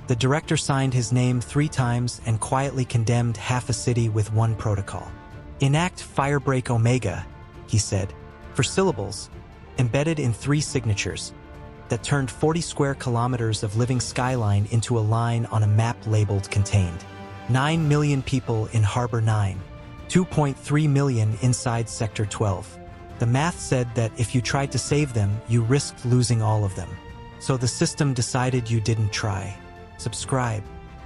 The director signed his name 3 times and quietly condemned half a city with one protocol. Enact Firebreak Omega, he said, for syllables, embedded in 3 signatures, that turned 40 square kilometers of living skyline into a line on a map labeled contained. 9 million people in Harbor 9, 2.3 million inside Sector 12. The math said that if you tried to save them, you risked losing all of them. So the system decided you didn't try. Subscribe,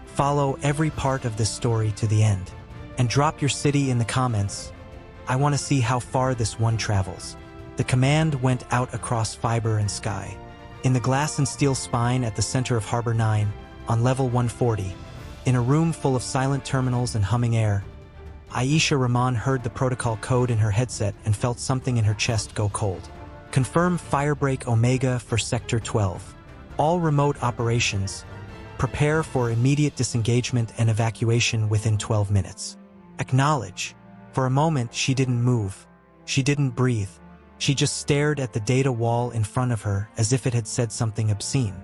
follow every part of this story to the end, and drop your city in the comments. I want to see how far this one travels. The command went out across fiber and sky. In the glass and steel spine at the center of Harbor 9, on level 140, in a room full of silent terminals and humming air, Aisha Rahman heard the protocol code in her headset and felt something in her chest go cold. Confirm Firebreak Omega for Sector 12. All remote operations. Prepare for immediate disengagement and evacuation within 12 minutes. Acknowledge. For a moment, she didn't move. She didn't breathe. She just stared at the data wall in front of her as if it had said something obscene.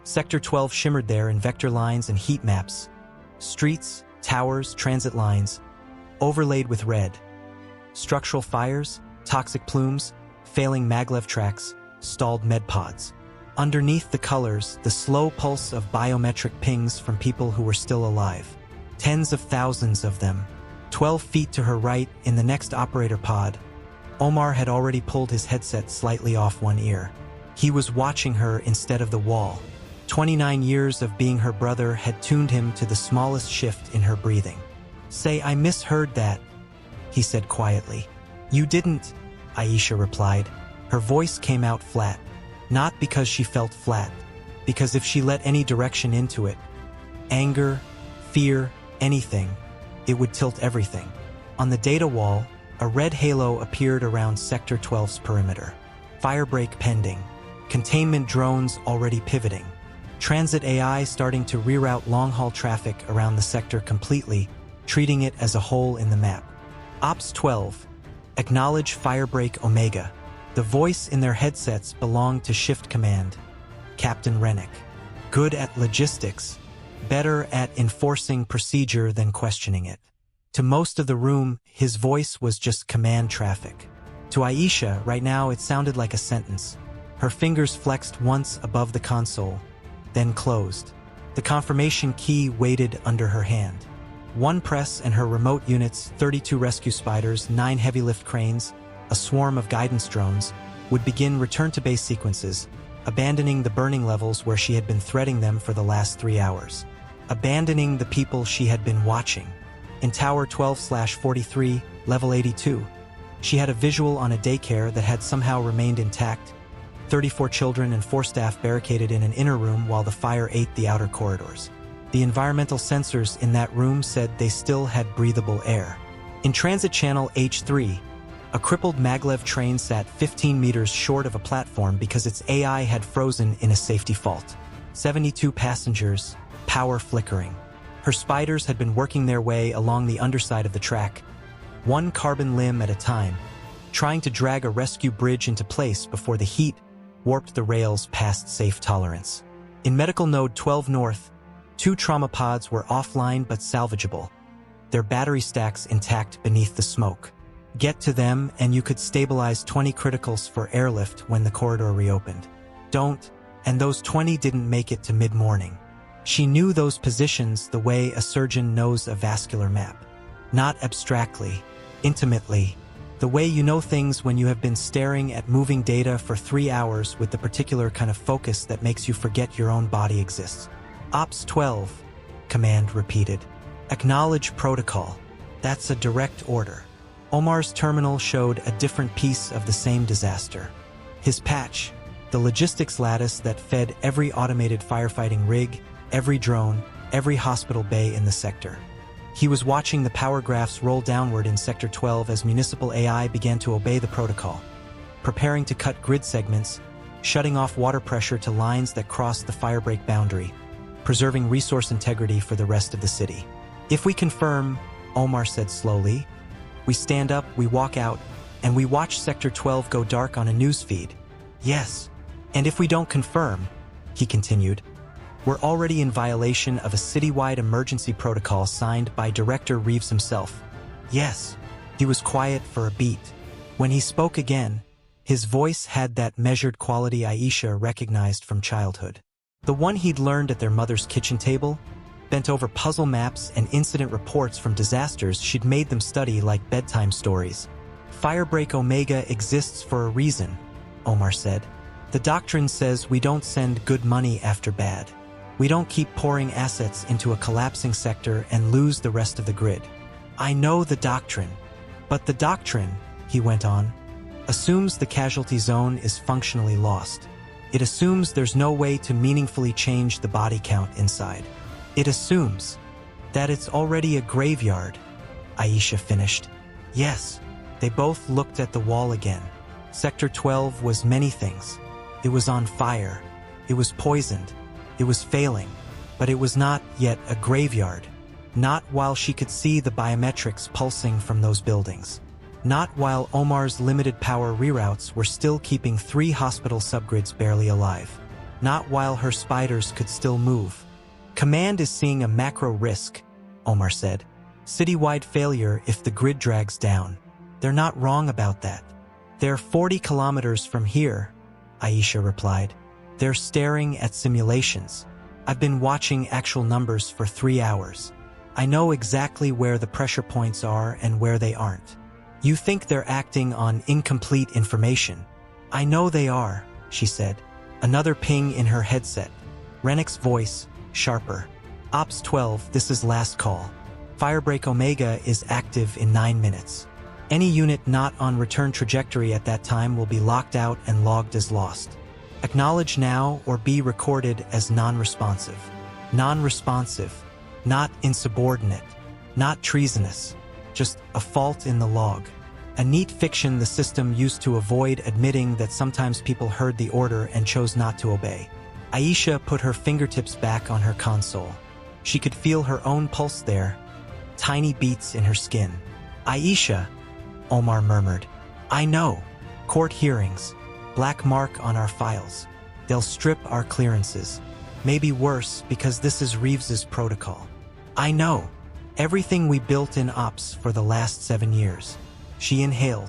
Sector 12 shimmered there in vector lines and heat maps. Streets, towers, transit lines, overlaid with red. Structural fires, toxic plumes, failing maglev tracks, stalled medpods. Underneath the colors, the slow pulse of biometric pings from people who were still alive. Tens of thousands of them. 12 feet to her right, in the next operator pod, Omar had already pulled his headset slightly off one ear. He was watching her instead of the wall. 29 years of being her brother had tuned him to the smallest shift in her breathing. "Say, I misheard that," he said quietly. "You didn't," Aisha replied. Her voice came out flat. Not because she felt flat, because if she let any direction into it, anger, fear, anything, it would tilt everything. On the data wall, a red halo appeared around Sector 12's perimeter. Firebreak pending. Containment drones already pivoting. Transit AI starting to reroute long-haul traffic around the sector completely, treating it as a hole in the map. Ops 12. Acknowledge Firebreak Omega. The voice in their headsets belonged to Shift Command. Captain Rennick. Good at logistics. Better at enforcing procedure than questioning it. To most of the room, his voice was just command traffic. To Aisha, right now, it sounded like a sentence. Her fingers flexed once above the console, then closed. The confirmation key waited under her hand. One press and her remote units, 32 rescue spiders, 9 heavy lift cranes, a swarm of guidance drones, would begin return-to-base sequences, abandoning the burning levels where she had been threading them for the last 3 hours. Abandoning the people she had been watching. In Tower 12/43, level 82, she had a visual on a daycare that had somehow remained intact. 34 children and 4 staff barricaded in an inner room while the fire ate the outer corridors. The environmental sensors in that room said they still had breathable air. In Transit Channel H3, a crippled maglev train sat 15 meters short of a platform because its AI had frozen in a safety fault. 72 passengers, power flickering. Her spiders had been working their way along the underside of the track, one carbon limb at a time, trying to drag a rescue bridge into place before the heat warped the rails past safe tolerance. In Medical Node 12 North, 2 trauma pods were offline but salvageable, their battery stacks intact beneath the smoke. Get to them and you could stabilize 20 criticals for airlift when the corridor reopened. Don't, and those 20 didn't make it to mid-morning. She knew those positions the way a surgeon knows a vascular map. Not abstractly, intimately, the way you know things when you have been staring at moving data for 3 hours with the particular kind of focus that makes you forget your own body exists. Ops 12, command repeated. Acknowledge protocol. That's a direct order. Omar's terminal showed a different piece of the same disaster. His patch, the logistics lattice that fed every automated firefighting rig, every drone, every hospital bay in the sector. He was watching the power graphs roll downward in Sector 12 as municipal AI began to obey the protocol, preparing to cut grid segments, shutting off water pressure to lines that crossed the firebreak boundary, preserving resource integrity for the rest of the city. If we confirm, Omar said slowly, we stand up, we walk out, and we watch Sector 12 go dark on a news feed. Yes, and if we don't confirm, he continued, We're already in violation of a citywide emergency protocol signed by Director Reeves himself. Yes. He was quiet for a beat. When he spoke again, his voice had that measured quality Aisha recognized from childhood. The one he'd learned at their mother's kitchen table, bent over puzzle maps and incident reports from disasters she'd made them study like bedtime stories. Firebreak Omega exists for a reason, Omar said. The doctrine says we don't send good money after bad. We don't keep pouring assets into a collapsing sector and lose the rest of the grid. I know the doctrine. But the doctrine, he went on, assumes the casualty zone is functionally lost. It assumes there's no way to meaningfully change the body count inside. It assumes that it's already a graveyard, Aisha finished. Yes, they both looked at the wall again. Sector 12 was many things. It was on fire. It was poisoned. It was failing. But it was not yet a graveyard. Not while she could see the biometrics pulsing from those buildings. Not while Omar's limited power reroutes were still keeping 3 hospital subgrids barely alive. Not while her spiders could still move. Command is seeing a macro risk, Omar said. Citywide failure if the grid drags down. They're not wrong about that. They're 40 kilometers from here, Aisha replied. They're staring at simulations. I've been watching actual numbers for 3 hours. I know exactly where the pressure points are and where they aren't. You think they're acting on incomplete information. I know they are, she said. Another ping in her headset. Rennick's voice, sharper. Ops 12, this is last call. Firebreak Omega is active in 9 minutes. Any unit not on return trajectory at that time will be locked out and logged as lost. Acknowledge now or be recorded as non-responsive. Non-responsive. Not insubordinate, not treasonous, just a fault in the log. A neat fiction the system used to avoid admitting that sometimes people heard the order and chose not to obey. Aisha put her fingertips back on her console. She could feel her own pulse there, tiny beats in her skin. Aisha, Omar murmured. I know. Court hearings. Black mark on our files. They'll strip our clearances. Maybe worse because this is Reeves's protocol. I know. Everything we built in ops for the last 7 years. She inhaled,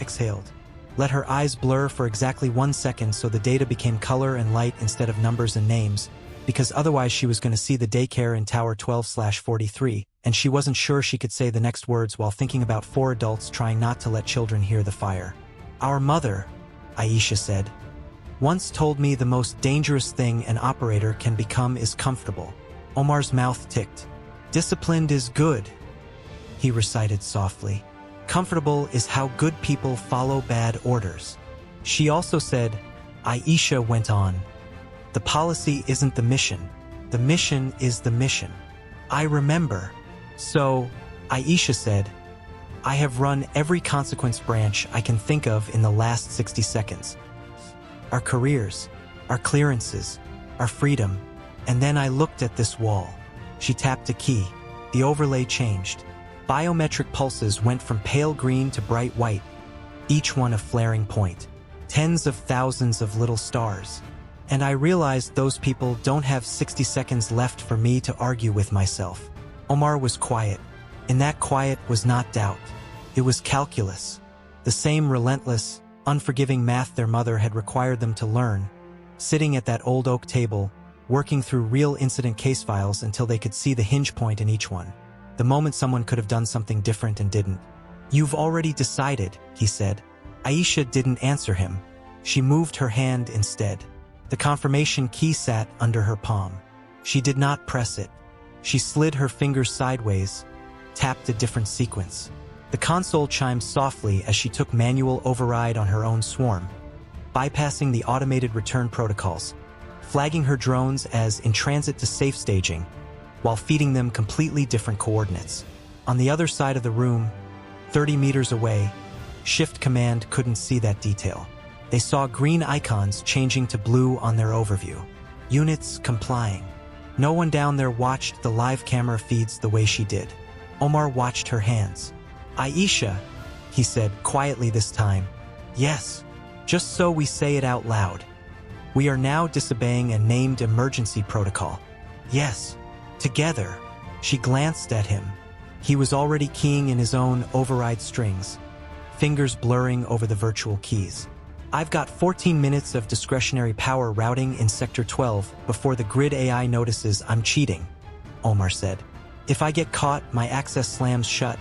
exhaled, let her eyes blur for exactly 1 second so the data became color and light instead of numbers and names, because otherwise she was going to see the daycare in Tower 12/43, and she wasn't sure she could say the next words while thinking about 4 adults trying not to let children hear the fire. Our mother, Aisha said, once told me the most dangerous thing an operator can become is comfortable. Omar's mouth ticked. Disciplined is good, he recited softly. Comfortable is how good people follow bad orders. She also said, Aisha went on, the policy isn't the mission is the mission. I remember. So, Aisha said, I have run every consequence branch I can think of in the last 60 seconds. Our careers, our clearances, our freedom, and then I looked at this wall. She tapped a key. The overlay changed. Biometric pulses went from pale green to bright white, each one a flaring point. Tens of thousands of little stars. And I realized those people don't have 60 seconds left for me to argue with myself. Omar was quiet. In that quiet was not doubt. It was calculus. The same relentless, unforgiving math their mother had required them to learn, sitting at that old oak table, working through real incident case files until they could see the hinge point in each one. The moment someone could have done something different and didn't. You've already decided, he said. Aisha didn't answer him. She moved her hand instead. The confirmation key sat under her palm. She did not press it. She slid her fingers sideways, tapped a different sequence. The console chimed softly as she took manual override on her own swarm, bypassing the automated return protocols, flagging her drones as in transit to safe staging, while feeding them completely different coordinates. On the other side of the room, 30 meters away, Shift Command couldn't see that detail. They saw green icons changing to blue on their overview. Units complying. No one down there watched the live camera feeds the way she did. Omar watched her hands. Aisha, he said quietly this time. Yes, just so we say it out loud. We are now disobeying a named emergency protocol. Yes, together. She glanced at him. He was already keying in his own override strings, fingers blurring over the virtual keys. I've got 14 minutes of discretionary power routing in Sector 12 before the grid AI notices I'm cheating, Omar said. If I get caught, my access slams shut.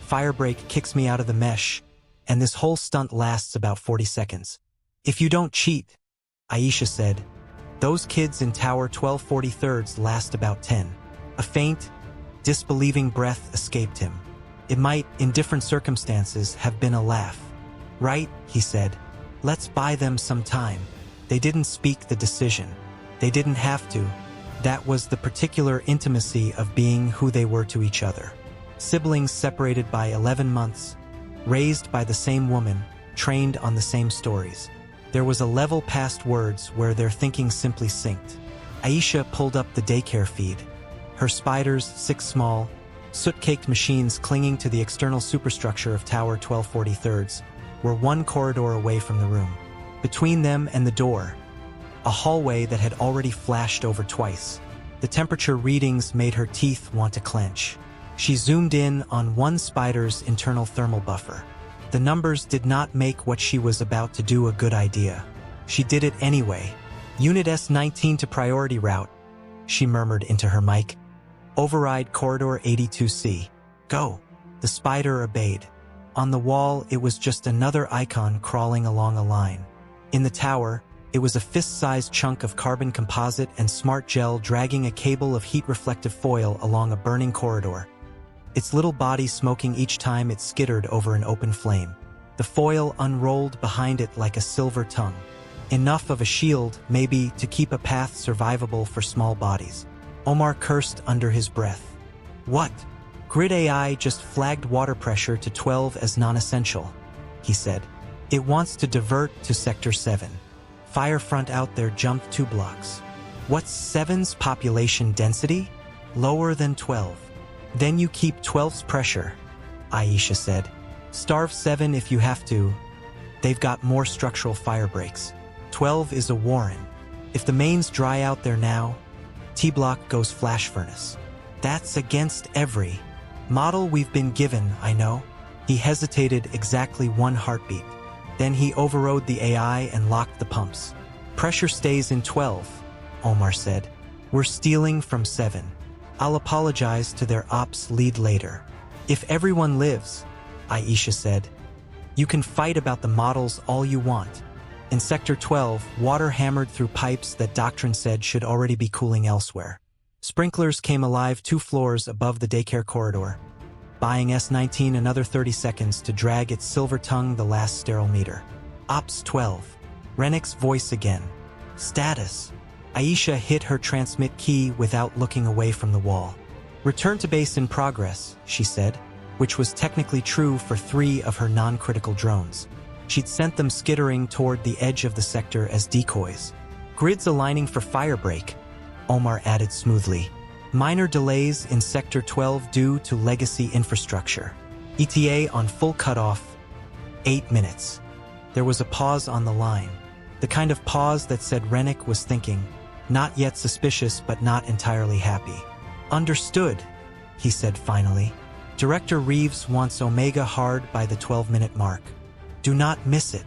Firebreak kicks me out of the mesh, and this whole stunt lasts about 40 seconds. If you don't cheat, Aisha said, those kids in Tower 1243 last about 10. A faint, disbelieving breath escaped him. It might, in different circumstances, have been a laugh. Right, he said. Let's buy them some time. They didn't speak the decision. They didn't have to. That was the particular intimacy of being who they were to each other. Siblings separated by 11 months, raised by the same woman, trained on the same stories. There was a level past words where their thinking simply synced. Aisha pulled up the daycare feed. Her spiders, 6 small, soot-caked machines clinging to the external superstructure of Tower 1243, were 1 corridor away from the room. Between them and the door, a hallway that had already flashed over twice. The temperature readings made her teeth want to clench. She zoomed in on one spider's internal thermal buffer. The numbers did not make what she was about to do a good idea. She did it anyway. Unit S19 to priority route, she murmured into her mic. Override corridor 82C. Go. The spider obeyed. On the wall, it was just another icon crawling along a line. In the tower, it was a fist-sized chunk of carbon composite and smart gel dragging a cable of heat-reflective foil along a burning corridor, its little body smoking each time it skittered over an open flame. The foil unrolled behind it like a silver tongue. Enough of a shield, maybe, to keep a path survivable for small bodies. Omar cursed under his breath. What? Grid AI just flagged water pressure to 12 as non-essential, he said. It wants to divert to Sector 7. Firefront out there jumped 2 blocks. What's 7's population density? Lower than 12. Then you keep 12's pressure, Aisha said. Starve 7 if you have to. They've got more structural fire breaks. 12 is a warren. If the mains dry out there now, T-block goes flash furnace. That's against every model we've been given, I know. He hesitated exactly 1 heartbeat. Then he overrode the AI and locked the pumps. Pressure stays in 12, Omar said. We're stealing from 7. I'll apologize to their ops lead later. If everyone lives, Aisha said, you can fight about the models all you want. In Sector 12, water hammered through pipes that Doctrine said should already be cooling elsewhere. Sprinklers came alive 2 floors above the daycare corridor, buying S19 another 30 seconds to drag its silver tongue the last sterile meter. Ops 12. Rennick's voice again. Status. Aisha hit her transmit key without looking away from the wall. Return to base in progress, she said, which was technically true for 3 of her non-critical drones. She'd sent them skittering toward the edge of the sector as decoys. Grids aligning for Firebreak, Omar added smoothly. Minor delays in Sector 12 due to legacy infrastructure. ETA on full cutoff, 8 minutes. There was a pause on the line. The kind of pause that said Rennick was thinking, not yet suspicious but not entirely happy. Understood, he said finally. Director Reeves wants Omega hard by the 12-minute mark. Do not miss it.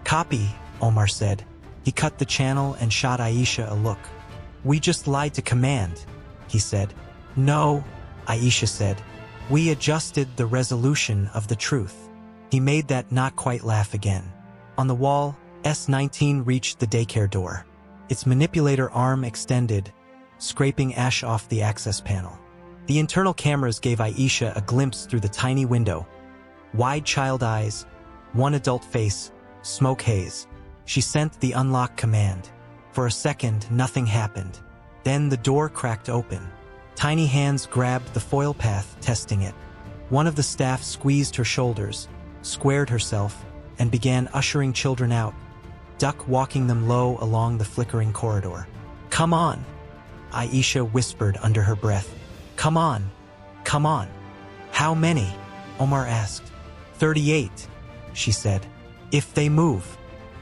Copy, Omar said. He cut the channel and shot Aisha a look. We just lied to command, he said. No, Aisha said. We adjusted the resolution of the truth. He made that not quite laugh again. On the wall, S19 reached the daycare door. Its manipulator arm extended, scraping ash off the access panel. The internal cameras gave Aisha a glimpse through the tiny window. Wide child eyes, 1 adult face, smoke haze. She sent the unlock command. For a second, nothing happened. Then the door cracked open. Tiny hands grabbed the foil path, testing it. One of the staff squeezed her shoulders, squared herself, and began ushering children out, duck walking them low along the flickering corridor. Come on, Aisha whispered under her breath. Come on, come on. How many? Omar asked. 38, she said. If they move.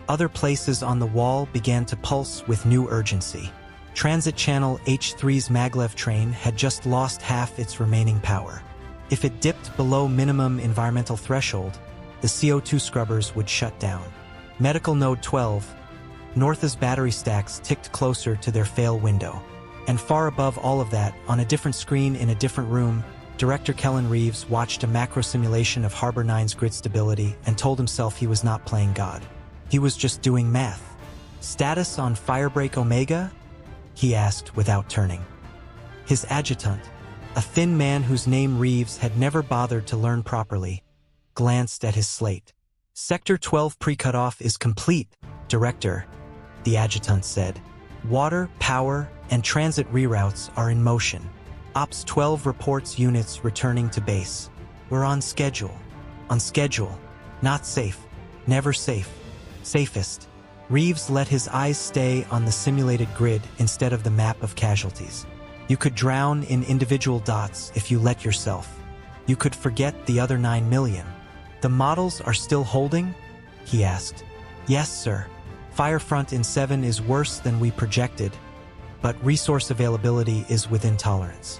Other places on the wall began to pulse with new urgency. Transit Channel H3's maglev train had just lost half its remaining power. If it dipped below minimum environmental threshold, the CO2 scrubbers would shut down. Medical Node 12, Northa's battery stacks ticked closer to their fail window. And far above all of that, on a different screen in a different room, Director Kellen Reeves watched a macro simulation of Harbor 9's grid stability and told himself he was not playing God. He was just doing math. Status on Firebreak Omega? He asked without turning. His adjutant, a thin man whose name Reeves had never bothered to learn properly, glanced at his slate. Sector 12 pre-cutoff is complete, Director, the adjutant said. Water, power, and transit reroutes are in motion. Ops 12 reports units returning to base. We're on schedule. On schedule. Not safe. Never safe. Safest. Reeves let his eyes stay on the simulated grid instead of the map of casualties. You could drown in individual dots if you let yourself. You could forget the other 9 million. The models are still holding? He asked. Yes, sir. Firefront in 7 is worse than we projected, but resource availability is within tolerance.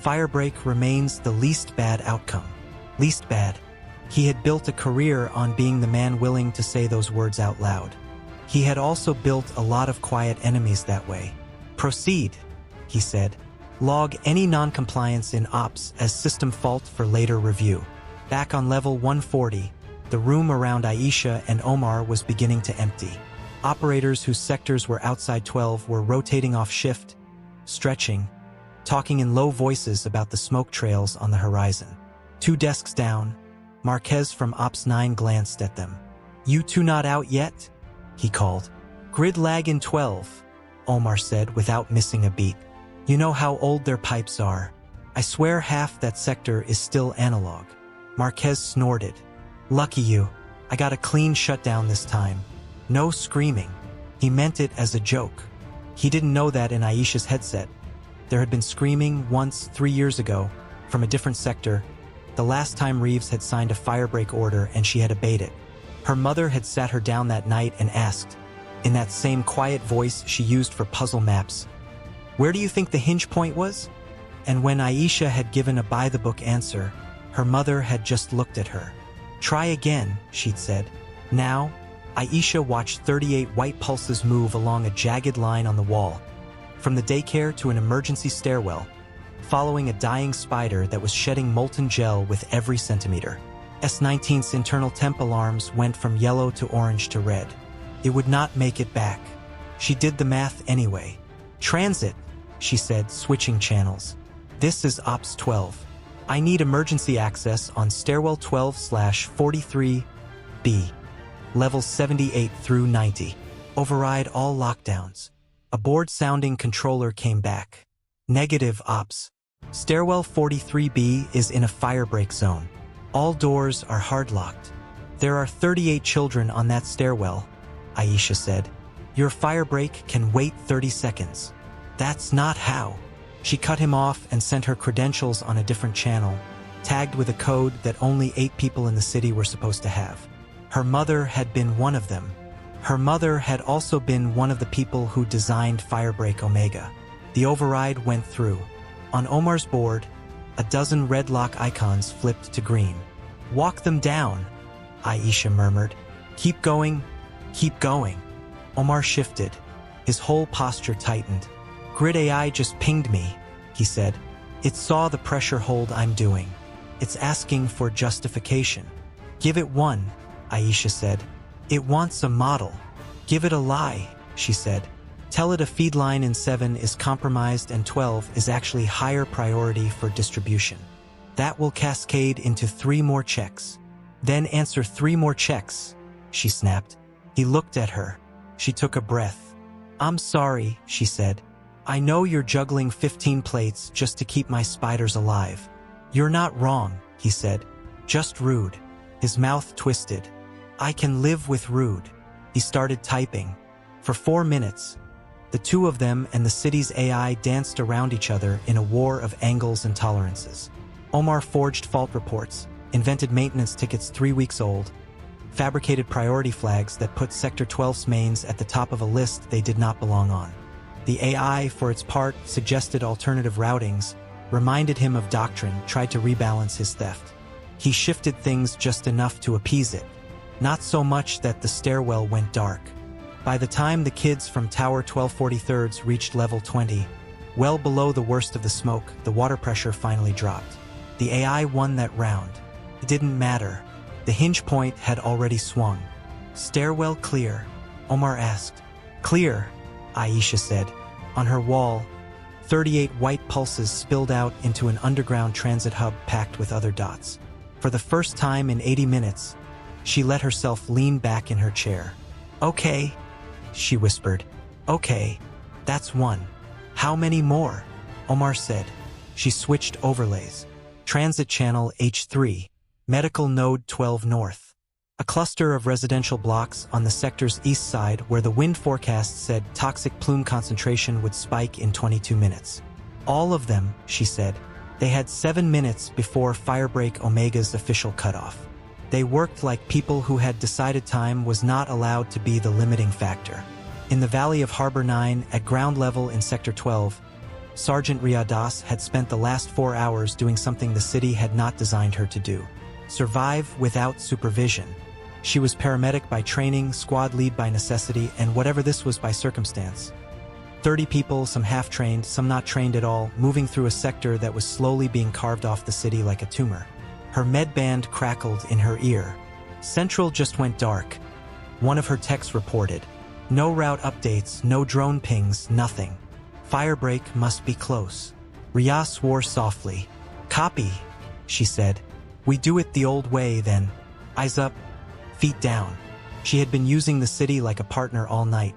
Firebreak remains the least bad outcome. Least bad. He had built a career on being the man willing to say those words out loud. He had also built a lot of quiet enemies that way. Proceed, he said. Log any non-compliance in ops as system fault for later review. Back on level 140, the room around Aisha and Omar was beginning to empty. Operators whose sectors were outside 12 were rotating off shift, stretching, talking in low voices about the smoke trails on the horizon. 2 desks down, Marquez from Ops 9 glanced at them. You two not out yet? He called. Grid lag in 12, Omar said without missing a beat. You know how old their pipes are. I swear half that sector is still analog. Marquez snorted. Lucky you. I got a clean shutdown this time. No screaming. He meant it as a joke. He didn't know that in Aisha's headset. There had been screaming once 3 years ago, from a different sector, the last time Reeves had signed a firebreak order and she had obeyed it. Her mother had sat her down that night and asked, in that same quiet voice she used for puzzle maps, where do you think the hinge point was? And when Aisha had given a by-the-book answer, her mother had just looked at her. Try again, she'd said. Now, Aisha watched 38 white pulses move along a jagged line on the wall, from the daycare to an emergency stairwell, following a dying spider that was shedding molten gel with every centimeter. S-19's internal temp alarms went from yellow to orange to red. It would not make it back. She did the math anyway. Transit, she said, switching channels. This is Ops 12. I need emergency access on stairwell 12/43B. Levels 78 through 90. Override all lockdowns. A board-sounding controller came back. Negative ops. Stairwell 43B is in a firebreak zone. All doors are hard-locked. There are 38 children on that stairwell, Aisha said. Your firebreak can wait 30 seconds. That's not how. She cut him off and sent her credentials on a different channel, tagged with a code that only 8 people in the city were supposed to have. Her mother had been one of them. Her mother had also been one of the people who designed Firebreak Omega. The override went through. On Omar's board, a dozen red lock icons flipped to green. Walk them down, Aisha murmured. Keep going, keep going. Omar shifted. His whole posture tightened. Grid AI just pinged me, he said. It saw the pressure hold I'm doing. It's asking for justification. Give it one, Aisha said. It wants a model. Give it a lie, she said. Tell it a feed line in 7 is compromised and 12 is actually higher priority for distribution. That will cascade into 3 more checks. Then answer 3 more checks, she snapped. He looked at her. She took a breath. I'm sorry, she said. I know you're juggling 15 plates just to keep my spiders alive. You're not wrong, he said. Just rude. His mouth twisted. I can live with rude. He started typing. For 4 minutes, the two of them and the city's AI danced around each other in a war of angles and tolerances. Omar forged fault reports, invented maintenance tickets 3 weeks old, fabricated priority flags that put Sector 12's mains at the top of a list they did not belong on. The AI, for its part, suggested alternative routings, reminded him of doctrine, tried to rebalance his theft. He shifted things just enough to appease it, not so much that the stairwell went dark. By the time the kids from Tower 1243 reached level 20, well below the worst of the smoke, the water pressure finally dropped. The AI won that round. It didn't matter. The hinge point had already swung. Stairwell clear? Omar asked. Clear, Aisha said. On her wall, 38 white pulses spilled out into an underground transit hub packed with other dots. For the first time in 80 minutes, she let herself lean back in her chair. Okay, she whispered. Okay, that's one. How many more? Omar said. She switched overlays. Transit channel H3, medical node 12 north. A cluster of residential blocks on the sector's east side where the wind forecast said toxic plume concentration would spike in 22 minutes. All of them, she said. They had 7 minutes before Firebreak Omega's official cutoff. They worked like people who had decided time was not allowed to be the limiting factor. In the Valley of Harbor 9, at ground level in Sector 12, Sergeant Ria Das had spent the last 4 hours doing something the city had not designed her to do. Survive without supervision. She was paramedic by training, squad lead by necessity, and whatever this was by circumstance. 30 people, some half-trained, some not trained at all, moving through a sector that was slowly being carved off the city like a tumor. Her medband crackled in her ear. Central just went dark. One of her techs reported. No route updates, no drone pings, nothing. Firebreak must be close. Ria swore softly. Copy, she said. We do it the old way then. Eyes up, feet down. She had been using the city like a partner all night.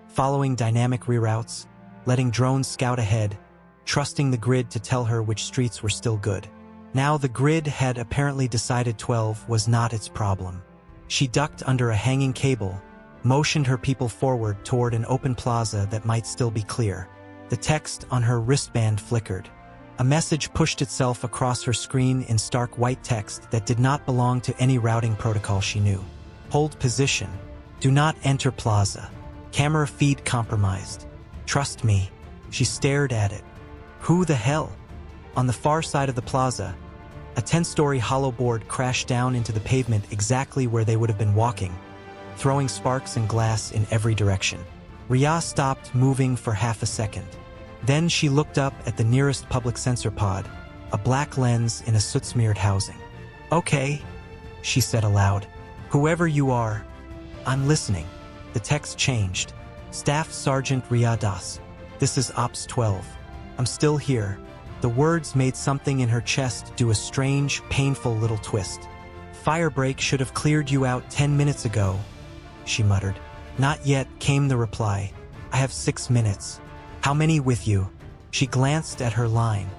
Following dynamic reroutes, letting drones scout ahead, trusting the grid to tell her which streets were still good. Now the grid had apparently decided 12 was not its problem. She ducked under a hanging cable, motioned her people forward toward an open plaza that might still be clear. The text on her wristband flickered. A message pushed itself across her screen in stark white text that did not belong to any routing protocol she knew. Hold position. Do not enter plaza. Camera feed compromised. Trust me. She stared at it. Who the hell? On the far side of the plaza, a 10-story hollow board crashed down into the pavement exactly where they would have been walking, throwing sparks and glass in every direction. Ria stopped moving for half a second. Then she looked up at the nearest public sensor pod, a black lens in a soot-smeared housing. Okay, she said aloud. Whoever you are, I'm listening. The text changed. Staff Sergeant Ria Das. This is Ops 12. I'm still here. The words made something in her chest do a strange, painful little twist. Firebreak should have cleared you out 10 minutes ago, she muttered. Not yet, came the reply. I have 6 minutes. How many with you? She glanced at her line.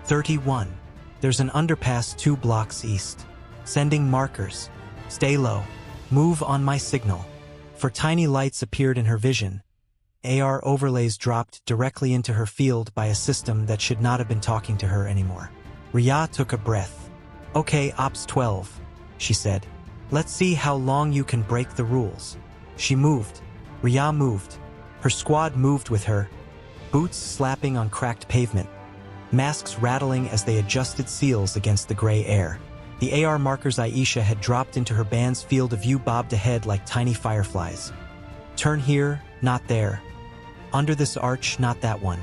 31. There's an underpass 2 blocks east. Sending markers. Stay low. Move on my signal. For tiny lights appeared in her vision. AR overlays dropped directly into her field by a system that should not have been talking to her anymore. Ria took a breath. Okay, Ops 12, she said. Let's see how long you can break the rules. She moved. Ria moved. Her squad moved with her, boots slapping on cracked pavement, masks rattling as they adjusted seals against the gray air. The AR markers Aisha had dropped into her band's field of view bobbed ahead like tiny fireflies. Turn here, not there. Under this arch, not that one.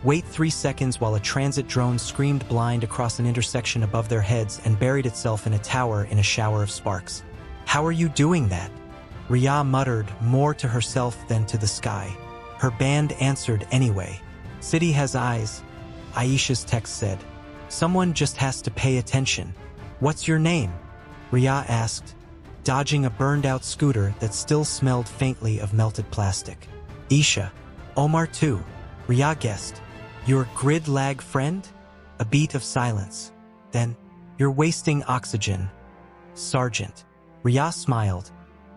Wait 3 seconds while a transit drone screamed blind across an intersection above their heads and buried itself in a tower in a shower of sparks. How are you doing that? Ria muttered, more to herself than to the sky. Her band answered anyway. City has eyes, Aisha's text said. Someone just has to pay attention. What's your name? Ria asked, dodging a burned-out scooter that still smelled faintly of melted plastic. Aisha. Omar too. Ria guessed. Your grid lag friend? A beat of silence. Then, you're wasting oxygen. Sergeant. Ria smiled,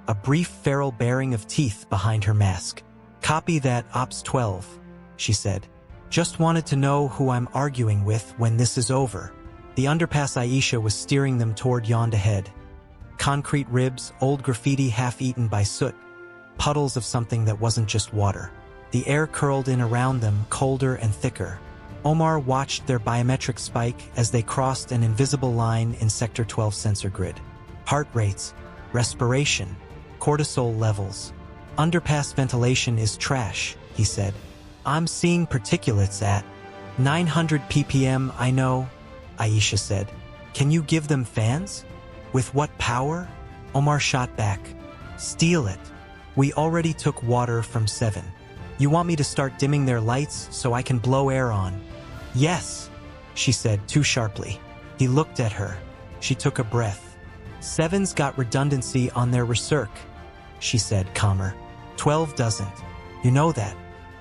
a brief feral baring of teeth behind her mask. Copy that, Ops 12, she said. Just wanted to know who I'm arguing with when this is over. The underpass Aisha was steering them toward yawned ahead. Concrete ribs, old graffiti half-eaten by soot, puddles of something that wasn't just water. The air curled in around them, colder and thicker. Omar watched their biometrics spike as they crossed an invisible line in Sector 12 sensor grid. Heart rates, respiration, cortisol levels. Underpass ventilation is trash, he said. I'm seeing particulates at 900 ppm, I know, Aisha said. Can you give them fans? With what power? Omar shot back. Steal it. We already took water from 7. You want me to start dimming their lights so I can blow air on? Yes, she said too sharply. He looked at her. She took a breath. 7's got redundancy on their recirc, she said calmer. 12 doesn't. You know that.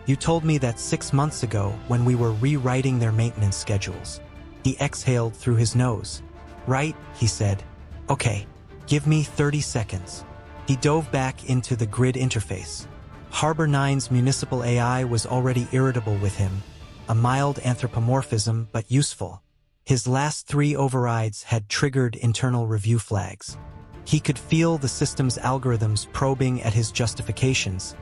You told me that 6 months ago when we were rewriting their maintenance schedules. He exhaled through his nose. Right, he said. Okay, give me 30 seconds. He dove back into the grid interface. Harbor 9's municipal AI was already irritable with him, a mild anthropomorphism but useful. His last 3 overrides had triggered internal review flags. He could feel the system's algorithms probing at his justifications,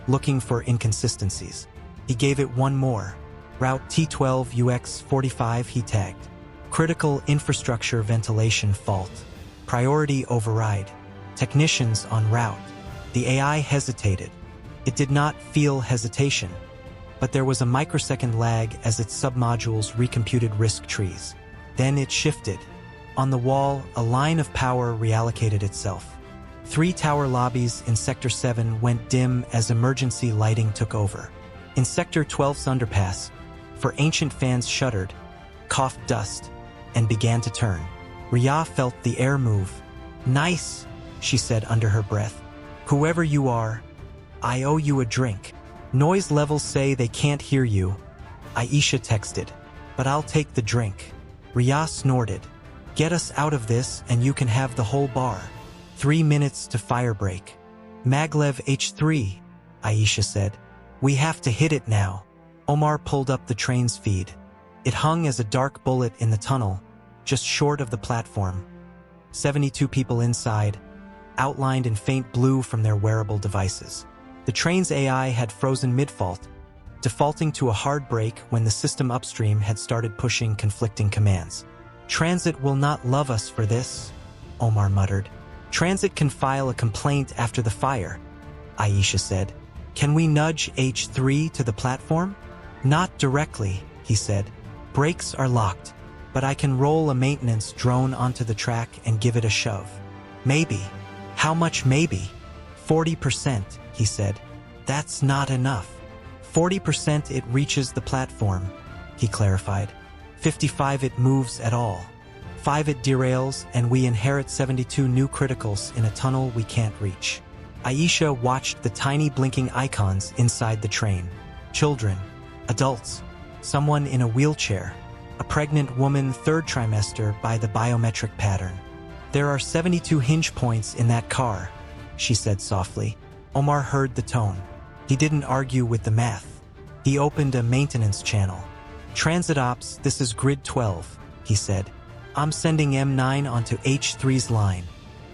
looking for inconsistencies. He gave it one more. Route T12 UX 45 he tagged. Critical infrastructure ventilation fault. Priority override. Technicians en route. The AI hesitated. It did not feel hesitation, but there was a microsecond lag as its submodules recomputed risk trees. Then it shifted. On the wall, a line of power reallocated itself. 3 tower lobbies in Sector 7 went dim as emergency lighting took over. In Sector 12's underpass, for ancient fans shuddered, coughed dust, and began to turn. Rhea felt the air move. Nice, she said under her breath. Whoever you are, I owe you a drink. Noise levels say they can't hear you, Aisha texted, but I'll take the drink. Rhea snorted. Get us out of this and you can have the whole bar. 3 minutes to Firebreak. Maglev H3, Aisha said. We have to hit it now. Omar pulled up the train's feed. It hung as a dark bullet in the tunnel, just short of the platform. 72 people inside, outlined in faint blue from their wearable devices. The train's AI had frozen mid-fault, defaulting to a hard brake when the system upstream had started pushing conflicting commands. Transit will not love us for this, Omar muttered. Transit can file a complaint after the fire, Aisha said. Can we nudge H3 to the platform? Not directly, he said. Brakes are locked, but I can roll a maintenance drone onto the track and give it a shove. Maybe. How much maybe? 40%, he said. That's not enough. 40% it reaches the platform, he clarified. 55 it moves at all. 5 it derails and we inherit 72 new criticals in a tunnel we can't reach. Aisha watched the tiny blinking icons inside the train. Children, adults, someone in a wheelchair, a pregnant woman 3rd trimester by the biometric pattern. There are 72 hinge points in that car, she said softly. Omar heard the tone. He didn't argue with the math. He opened a maintenance channel. Transit ops, this is grid 12, he said. I'm sending M9 onto H3's line.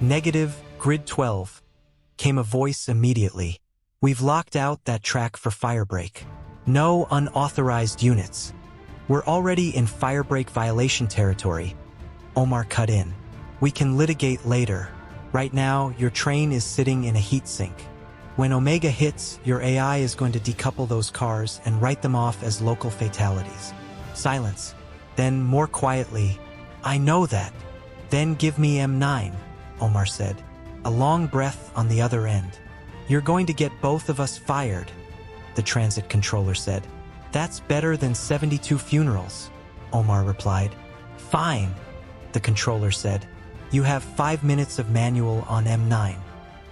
Negative, grid 12. Came a voice immediately. We've locked out that track for Firebreak. No unauthorized units. We're already in Firebreak violation territory. Omar cut in. We can litigate later. Right now, your train is sitting in a heat sink. When Omega hits, your AI is going to decouple those cars and write them off as local fatalities. Silence. Then, more quietly, I know that. Then give me M9, Omar said. A long breath on the other end. You're going to get both of us fired, the transit controller said. That's better than 72 funerals, Omar replied. Fine, the controller said. You have 5 minutes of manual on M9.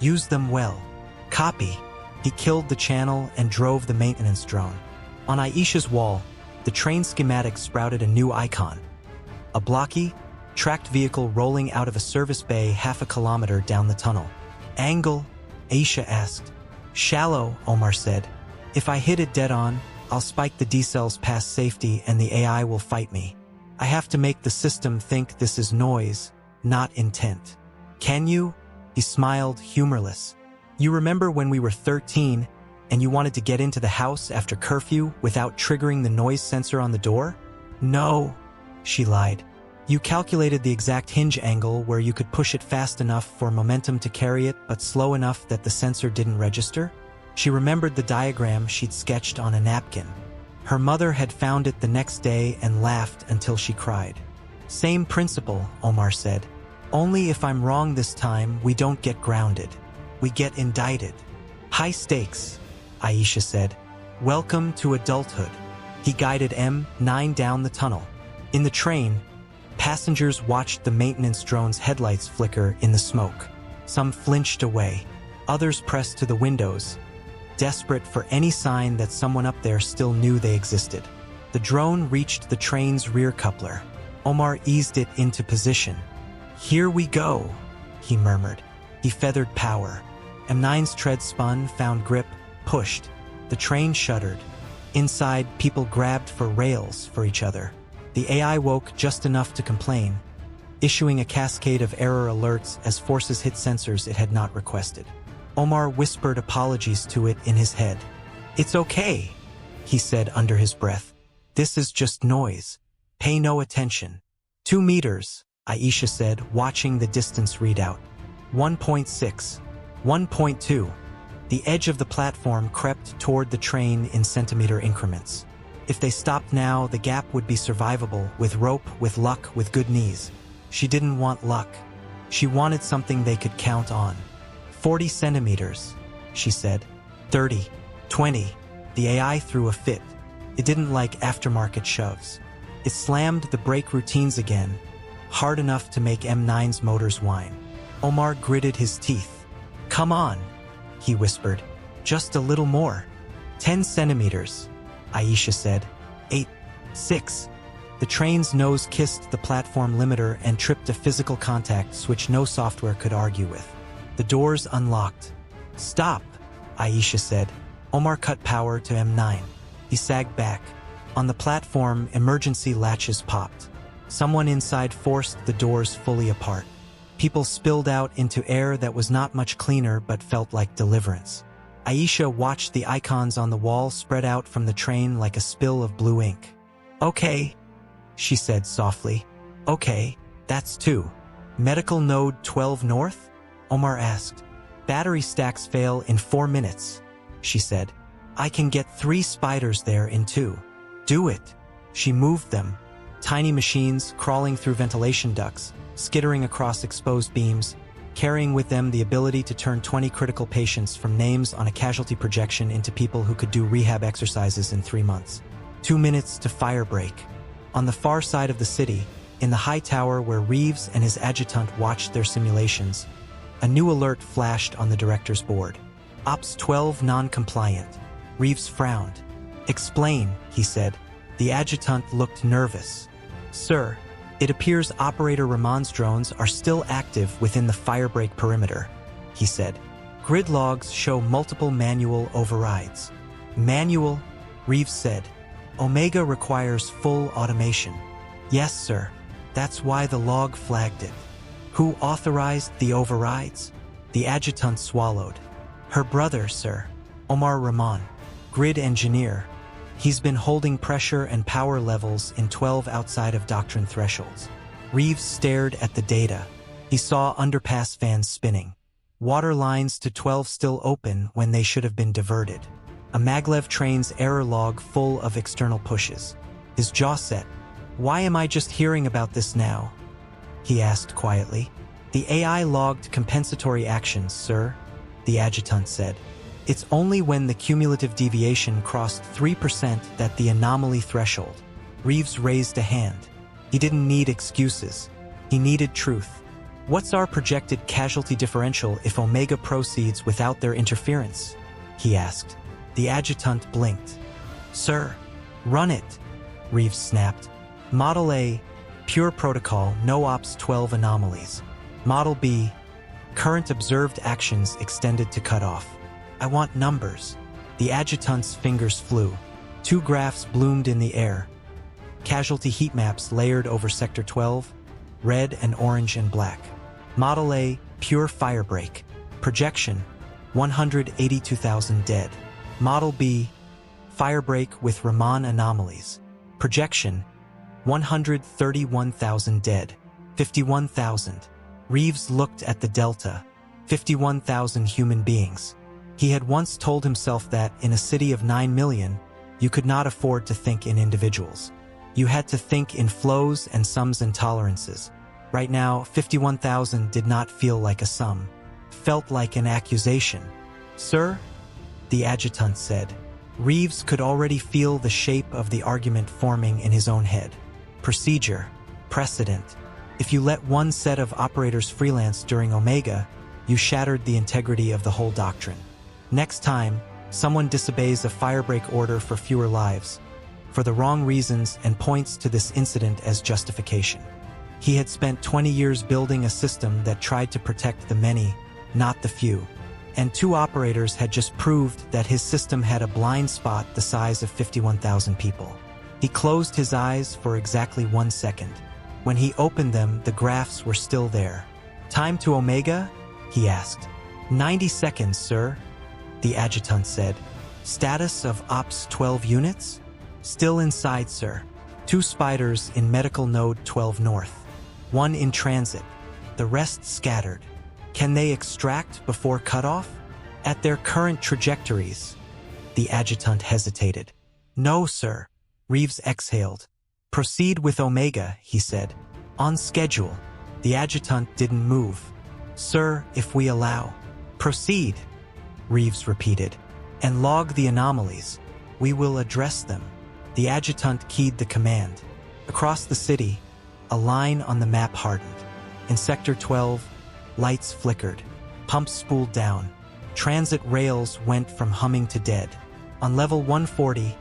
Use them well. Copy. He killed the channel and drove the maintenance drone. On Aisha's wall, the train schematic sprouted a new icon. A blocky, tracked vehicle rolling out of a service bay half a kilometer down the tunnel. Angle? Aisha asked. Shallow, Omar said. If I hit it dead on, I'll spike the D-cells past safety and the AI will fight me. I have to make the system think this is noise, not intent. Can you? He smiled, humorless. You remember when we were 13 and you wanted to get into the house after curfew without triggering the noise sensor on the door? No, she lied. You calculated the exact hinge angle where you could push it fast enough for momentum to carry it but slow enough that the sensor didn't register? She remembered the diagram she'd sketched on a napkin. Her mother had found it the next day and laughed until she cried. Same principle, Omar said. Only if I'm wrong this time, we don't get grounded. We get indicted. High stakes, Aisha said. Welcome to adulthood. He guided M9 down the tunnel. In the train, passengers watched the maintenance drone's headlights flicker in the smoke. Some flinched away. Others pressed to the windows, desperate for any sign that someone up there still knew they existed. The drone reached the train's rear coupler. Omar eased it into position. Here we go, he murmured. He feathered power. M9's tread spun, found grip, pushed. The train shuddered. Inside, people grabbed for rails for each other. The AI woke just enough to complain, issuing a cascade of error alerts as forces hit sensors it had not requested. Omar whispered apologies to it in his head. It's okay, he said under his breath. This is just noise. Pay no attention. 2 meters, Aisha said, watching the distance readout. 1.6. 1.2. The edge of the platform crept toward the train in centimeter increments. If they stopped now, the gap would be survivable, with rope, with luck, with good knees. She didn't want luck. She wanted something they could count on. 40 centimeters, she said. 30. 20. The AI threw a fit. It didn't like aftermarket shoves. It slammed the brake routines again, hard enough to make M9's motors whine. Omar gritted his teeth. Come on, he whispered. Just a little more. 10 centimeters, Aisha said. 8. 6. The train's nose kissed the platform limiter and tripped a physical contact switch no software could argue with. The doors unlocked. Stop, Aisha said. Omar cut power to M9. He sagged back. On the platform, emergency latches popped. Someone inside forced the doors fully apart. People spilled out into air that was not much cleaner but felt like deliverance. Aisha watched the icons on the wall spread out from the train like a spill of blue ink. Okay, she said softly. Okay, that's 2. Medical node 12 north? Omar asked. Battery stacks fail in 4 minutes, she said. I can get 3 spiders there in 2. Do it. She moved them. Tiny machines crawling through ventilation ducts, skittering across exposed beams, carrying with them the ability to turn 20 critical patients from names on a casualty projection into people who could do rehab exercises in 3 months. 2 minutes to Firebreak. On the far side of the city, in the high tower where Reeves and his adjutant watched their simulations, a new alert flashed on the director's board. Ops 12 non-compliant. Reeves frowned. Explain, he said. The adjutant looked nervous. Sir, it appears Operator Rahman's drones are still active within the Firebreak perimeter, he said. Grid logs show multiple manual overrides. Manual, Reeves said. Omega requires full automation. Yes, sir. That's why the log flagged it. Who authorized the overrides? The adjutant swallowed. Her brother, sir. Omar Rahman. Grid engineer. He's been holding pressure and power levels in 12 outside of doctrine thresholds. Reeves stared at the data. He saw underpass fans spinning. Water lines to 12 still open when they should have been diverted. A maglev train's error log full of external pushes. His jaw set. Why am I just hearing about this now? He asked quietly. The AI logged compensatory actions, sir, the adjutant said. It's only when the cumulative deviation crossed 3% that the anomaly threshold. Reeves raised a hand. He didn't need excuses. He needed truth. What's our projected casualty differential if Omega proceeds without their interference? He asked. The adjutant blinked. Sir, run it, Reeves snapped. Model A, pure protocol, no Ops 12 anomalies. Model B, current observed actions extended to cutoff. I want numbers. The adjutant's fingers flew. 2 graphs bloomed in the air. Casualty heat maps layered over Sector 12, red and orange and black. Model A, pure firebreak. Projection, 182,000 dead. Model B, firebreak with Raman anomalies. Projection, 131,000 dead. 51,000. Reeves looked at the delta. 51,000 human beings. He had once told himself that, in a city of 9 million, you could not afford to think in individuals. You had to think in flows and sums and tolerances. Right now, 51,000 did not feel like a sum. Felt like an accusation. "Sir?" the adjutant said. Reeves could already feel the shape of the argument forming in his own head. Procedure. Precedent. If you let one set of operators freelance during Omega, you shattered the integrity of the whole doctrine. Next time, someone disobeys a firebreak order for fewer lives, for the wrong reasons, and points to this incident as justification. He had spent 20 years building a system that tried to protect the many, not the few. And 2 operators had just proved that his system had a blind spot the size of 51,000 people. He closed his eyes for exactly 1 second. When he opened them, the graphs were still there. "Time to Omega?" he asked. 90 seconds, sir," the adjutant said. "Status of Ops 12 units?" "Still inside, sir. 2 spiders in medical node 12 north. 1 in transit. The rest scattered. Can they extract before cutoff?" "At their current trajectories." The adjutant hesitated. "No, sir." Reeves exhaled. "Proceed with Omega," he said. "On schedule." The adjutant didn't move. "Sir, if we allow." "Proceed," Reeves repeated. "And log the anomalies. We will address them." The adjutant keyed the command. Across the city, a line on the map hardened. In Sector 12, lights flickered. Pumps spooled down. Transit rails went from humming to dead. On level 140,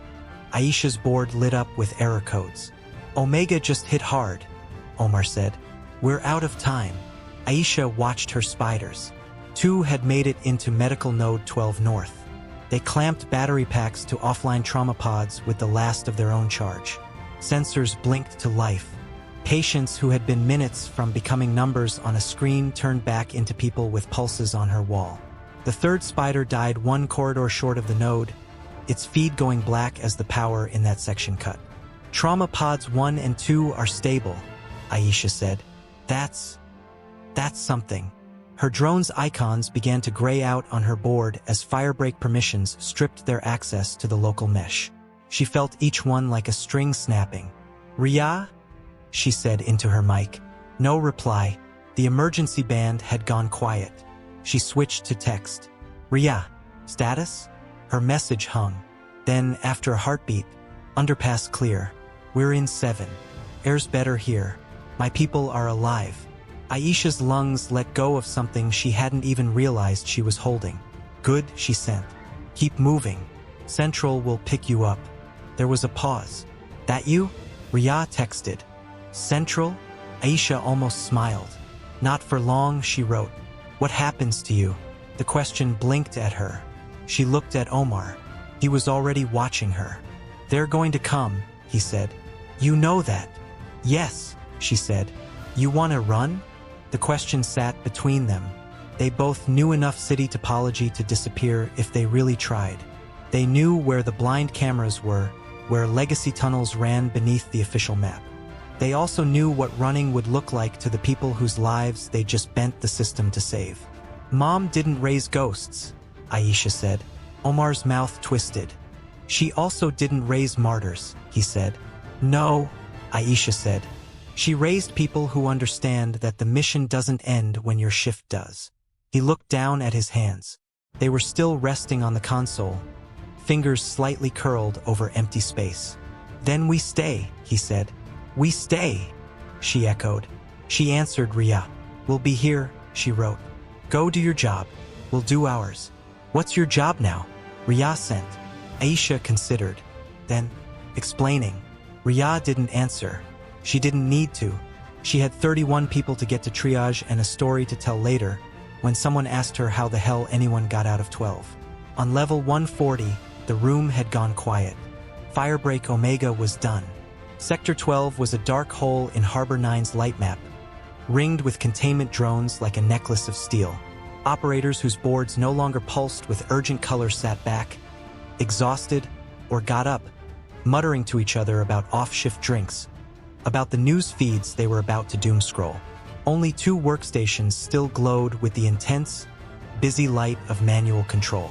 Aisha's board lit up with error codes. "Omega just hit hard," Omar said. "We're out of time." Aisha watched her spiders. 2 had made it into medical node 12 north. They clamped battery packs to offline trauma pods with the last of their own charge. Sensors blinked to life. Patients who had been minutes from becoming numbers on a screen turned back into people with pulses on her wall. The 3rd spider died 1 corridor short of the node, its feed going black as the power in that section cut. "Trauma pods 1 and 2 are stable," Aisha said. That's something." Her drone's icons began to gray out on her board as firebreak permissions stripped their access to the local mesh. She felt each one like a string snapping. "Ria?" she said into her mic. No reply. The emergency band had gone quiet. She switched to text. "Ria, status?" Her message hung. Then, after a heartbeat, "Underpass clear. We're in 7. Air's better here. My people are alive." Aisha's lungs let go of something she hadn't even realized she was holding. "Good," she sent. "Keep moving. Central will pick you up." There was a pause. "That you?" Ria texted. "Central?" Aisha almost smiled. "Not for long," she wrote. "What happens to you?" The question blinked at her. She looked at Omar. He was already watching her. "They're going to come," he said. "You know that." "Yes," she said. "You want to run?" The question sat between them. They both knew enough city topology to disappear if they really tried. They knew where the blind cameras were, where legacy tunnels ran beneath the official map. They also knew what running would look like to the people whose lives they just bent the system to save. "Mom didn't raise ghosts," Aisha said. Omar's mouth twisted. "She also didn't raise martyrs," he said. "No," Aisha said. "She raised people who understand that the mission doesn't end when your shift does." He looked down at his hands. They were still resting on the console, fingers slightly curled over empty space. "Then we stay," he said. "We stay," she echoed. She answered Ria. "We'll be here," she wrote. "Go do your job. We'll do ours." "What's your job now?" Ria sent. Aisha considered. Then, explaining. Ria didn't answer. She didn't need to. She had 31 people to get to triage and a story to tell later, when someone asked her how the hell anyone got out of 12. On level 140, the room had gone quiet. Firebreak Omega was done. Sector 12 was a dark hole in Harbor 9's light map. ringed with containment drones like a necklace of steel. Operators whose boards no longer pulsed with urgent color sat back, exhausted, or got up, muttering to each other about off-shift drinks, about the news feeds they were about to doom-scroll. Only 2 workstations still glowed with the intense, busy light of manual control.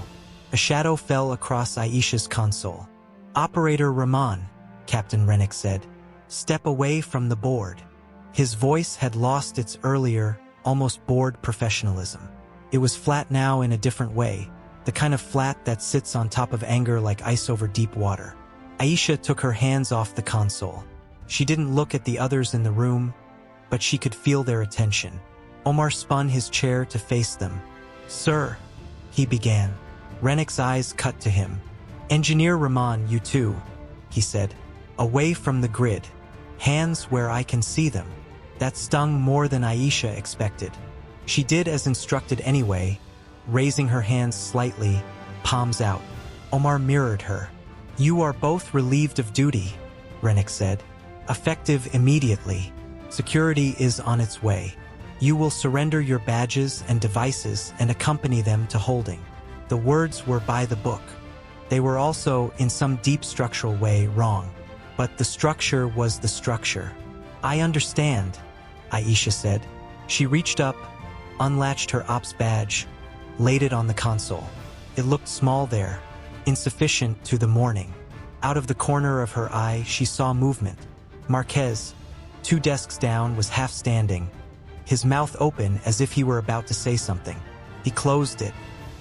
A shadow fell across Aisha's console. "Operator Rahman," Captain Rennick said, "step away from the board." His voice had lost its earlier, almost bored professionalism. It was flat now in a different way, the kind of flat that sits on top of anger like ice over deep water. Aisha took her hands off the console. She didn't look at the others in the room, but she could feel their attention. Omar spun his chair to face them. "Sir," he began. Rennick's eyes cut to him. "Engineer Rahman, you too," he said. "Away from the grid. Hands where I can see them." That stung more than Aisha expected. She did as instructed anyway, raising her hands slightly, palms out. Omar mirrored her. "You are both relieved of duty," Rennick said. "Effective immediately. Security is on its way. You will surrender your badges and devices and accompany them to holding." The words were by the book. They were also, in some deep structural way, wrong. But the structure was the structure. "I understand," Aisha said. She reached up, unlatched her ops badge, laid it on the console. It looked small there, insufficient to the morning. Out of the corner of her eye, she saw movement. Marquez, 2 desks down, was half standing, his mouth open as if he were about to say something. He closed it.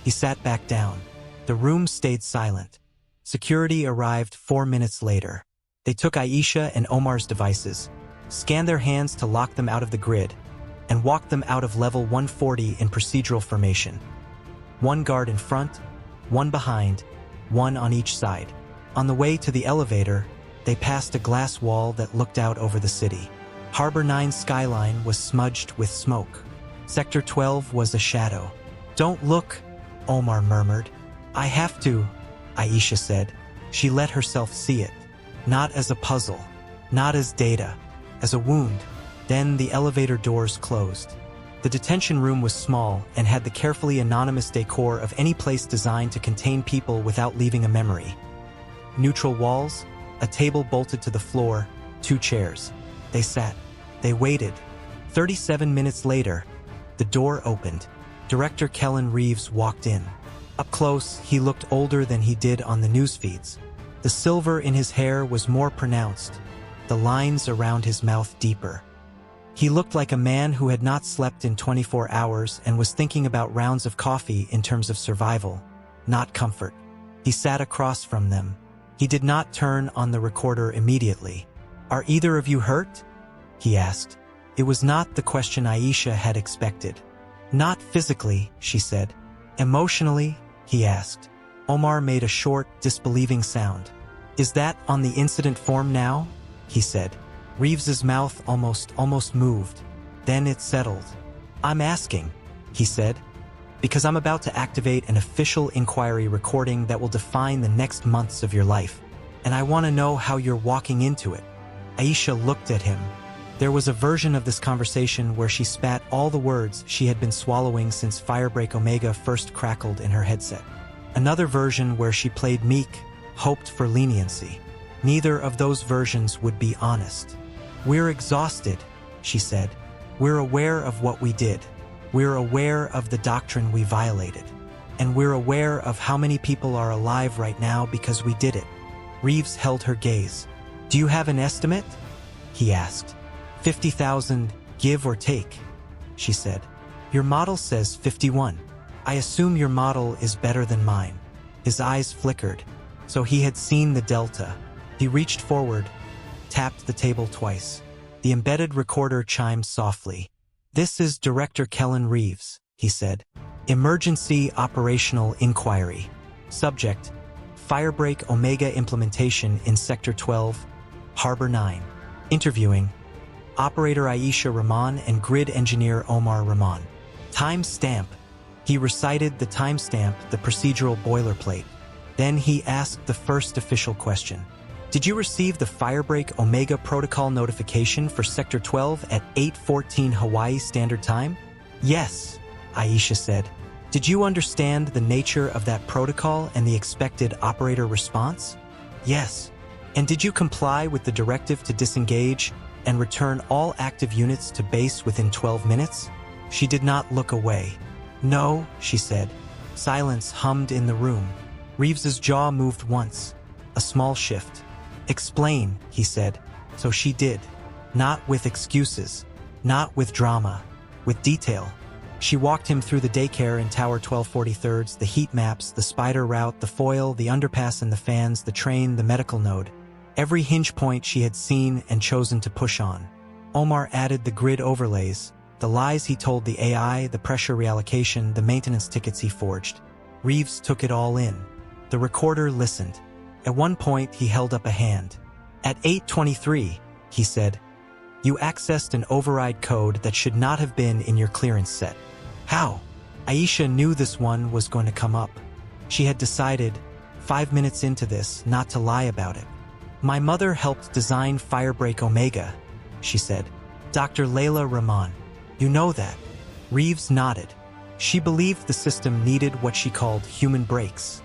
He sat back down. The room stayed silent. Security arrived 4 minutes later. They took Aisha and Omar's devices, scanned their hands to lock them out of the grid, and walked them out of level 140 in procedural formation. 1 guard in front, 1 behind, 1 on each side. On the way to the elevator, they passed a glass wall that looked out over the city. Harbor 9's skyline was smudged with smoke. Sector 12 was a shadow. "Don't look," Omar murmured. "I have to," Aisha said. She let herself see it. Not as a puzzle, not as data, as a wound. Then the elevator doors closed. The detention room was small and had the carefully anonymous decor of any place designed to contain people without leaving a memory. Neutral walls, a table bolted to the floor, 2 chairs. They sat. They waited. 37 minutes later, the door opened. Director Kellen Reeves walked in. Up close, he looked older than he did on the news feeds. The silver in his hair was more pronounced, the lines around his mouth deeper. He looked like a man who had not slept in 24 hours and was thinking about rounds of coffee in terms of survival, not comfort. He sat across from them. He did not turn on the recorder immediately. "Are either of you hurt?" he asked. It was not the question Aisha had expected. "Not physically," she said. "Emotionally?" he asked. Omar made a short, disbelieving sound. "Is that on the incident form now?" he said. Reeves's mouth almost moved. Then it settled. "I'm asking," he said, "because I'm about to activate an official inquiry recording that will define the next months of your life. And I want to know how you're walking into it." Aisha looked at him. There was a version of this conversation where she spat all the words she had been swallowing since Firebreak Omega first crackled in her headset. Another version where she played meek, hoped for leniency. Neither of those versions would be honest. "We're exhausted," she said. "We're aware of what we did. We're aware of the doctrine we violated. And we're aware of how many people are alive right now because we did it." Reeves held her gaze. "Do you have an estimate?" he asked. 50,000, give or take," she said. "Your model says 51. I assume your model is better than mine." His eyes flickered. So he had seen the delta. He reached forward, tapped the table twice. The embedded recorder chimed softly. "This is Director Kellen Reeves," he said. "Emergency Operational Inquiry. Subject, Firebreak Omega implementation in Sector 12, Harbor 9. Interviewing, Operator Aisha Rahman and Grid Engineer Omar Rahman. Time stamp." He recited the timestamp, the procedural boilerplate. Then he asked the first official question. Did you receive the Firebreak Omega protocol notification for Sector 12 at 8:14 Hawaii Standard Time? Yes, Aisha said. Did you understand the nature of that protocol and the expected operator response? Yes. And did you comply with the directive to disengage and return all active units to base within 12 minutes? She did not look away. No, she said. Silence hummed in the room. Reeves's jaw moved once. A small shift. Explain, he said. So she did. Not with excuses. Not with drama. With detail. She walked him through the daycare in Tower 1243, the heat maps, the spider route, the foil, the underpass and the fans, the train, the medical node. Every hinge point she had seen and chosen to push on. Omar added the grid overlays, the lies he told the AI, the pressure reallocation, the maintenance tickets he forged. Reeves took it all in. The recorder listened. At one point, he held up a hand. At 8:23, he said, "You accessed an override code that should not have been in your clearance set." How? Aisha knew this one was going to come up. She had decided, 5 minutes into this, not to lie about it. "My mother helped design Firebreak Omega," she said. "Dr. Aisha Rahman. You know that." Reeves nodded. She believed the system needed what she called human brakes.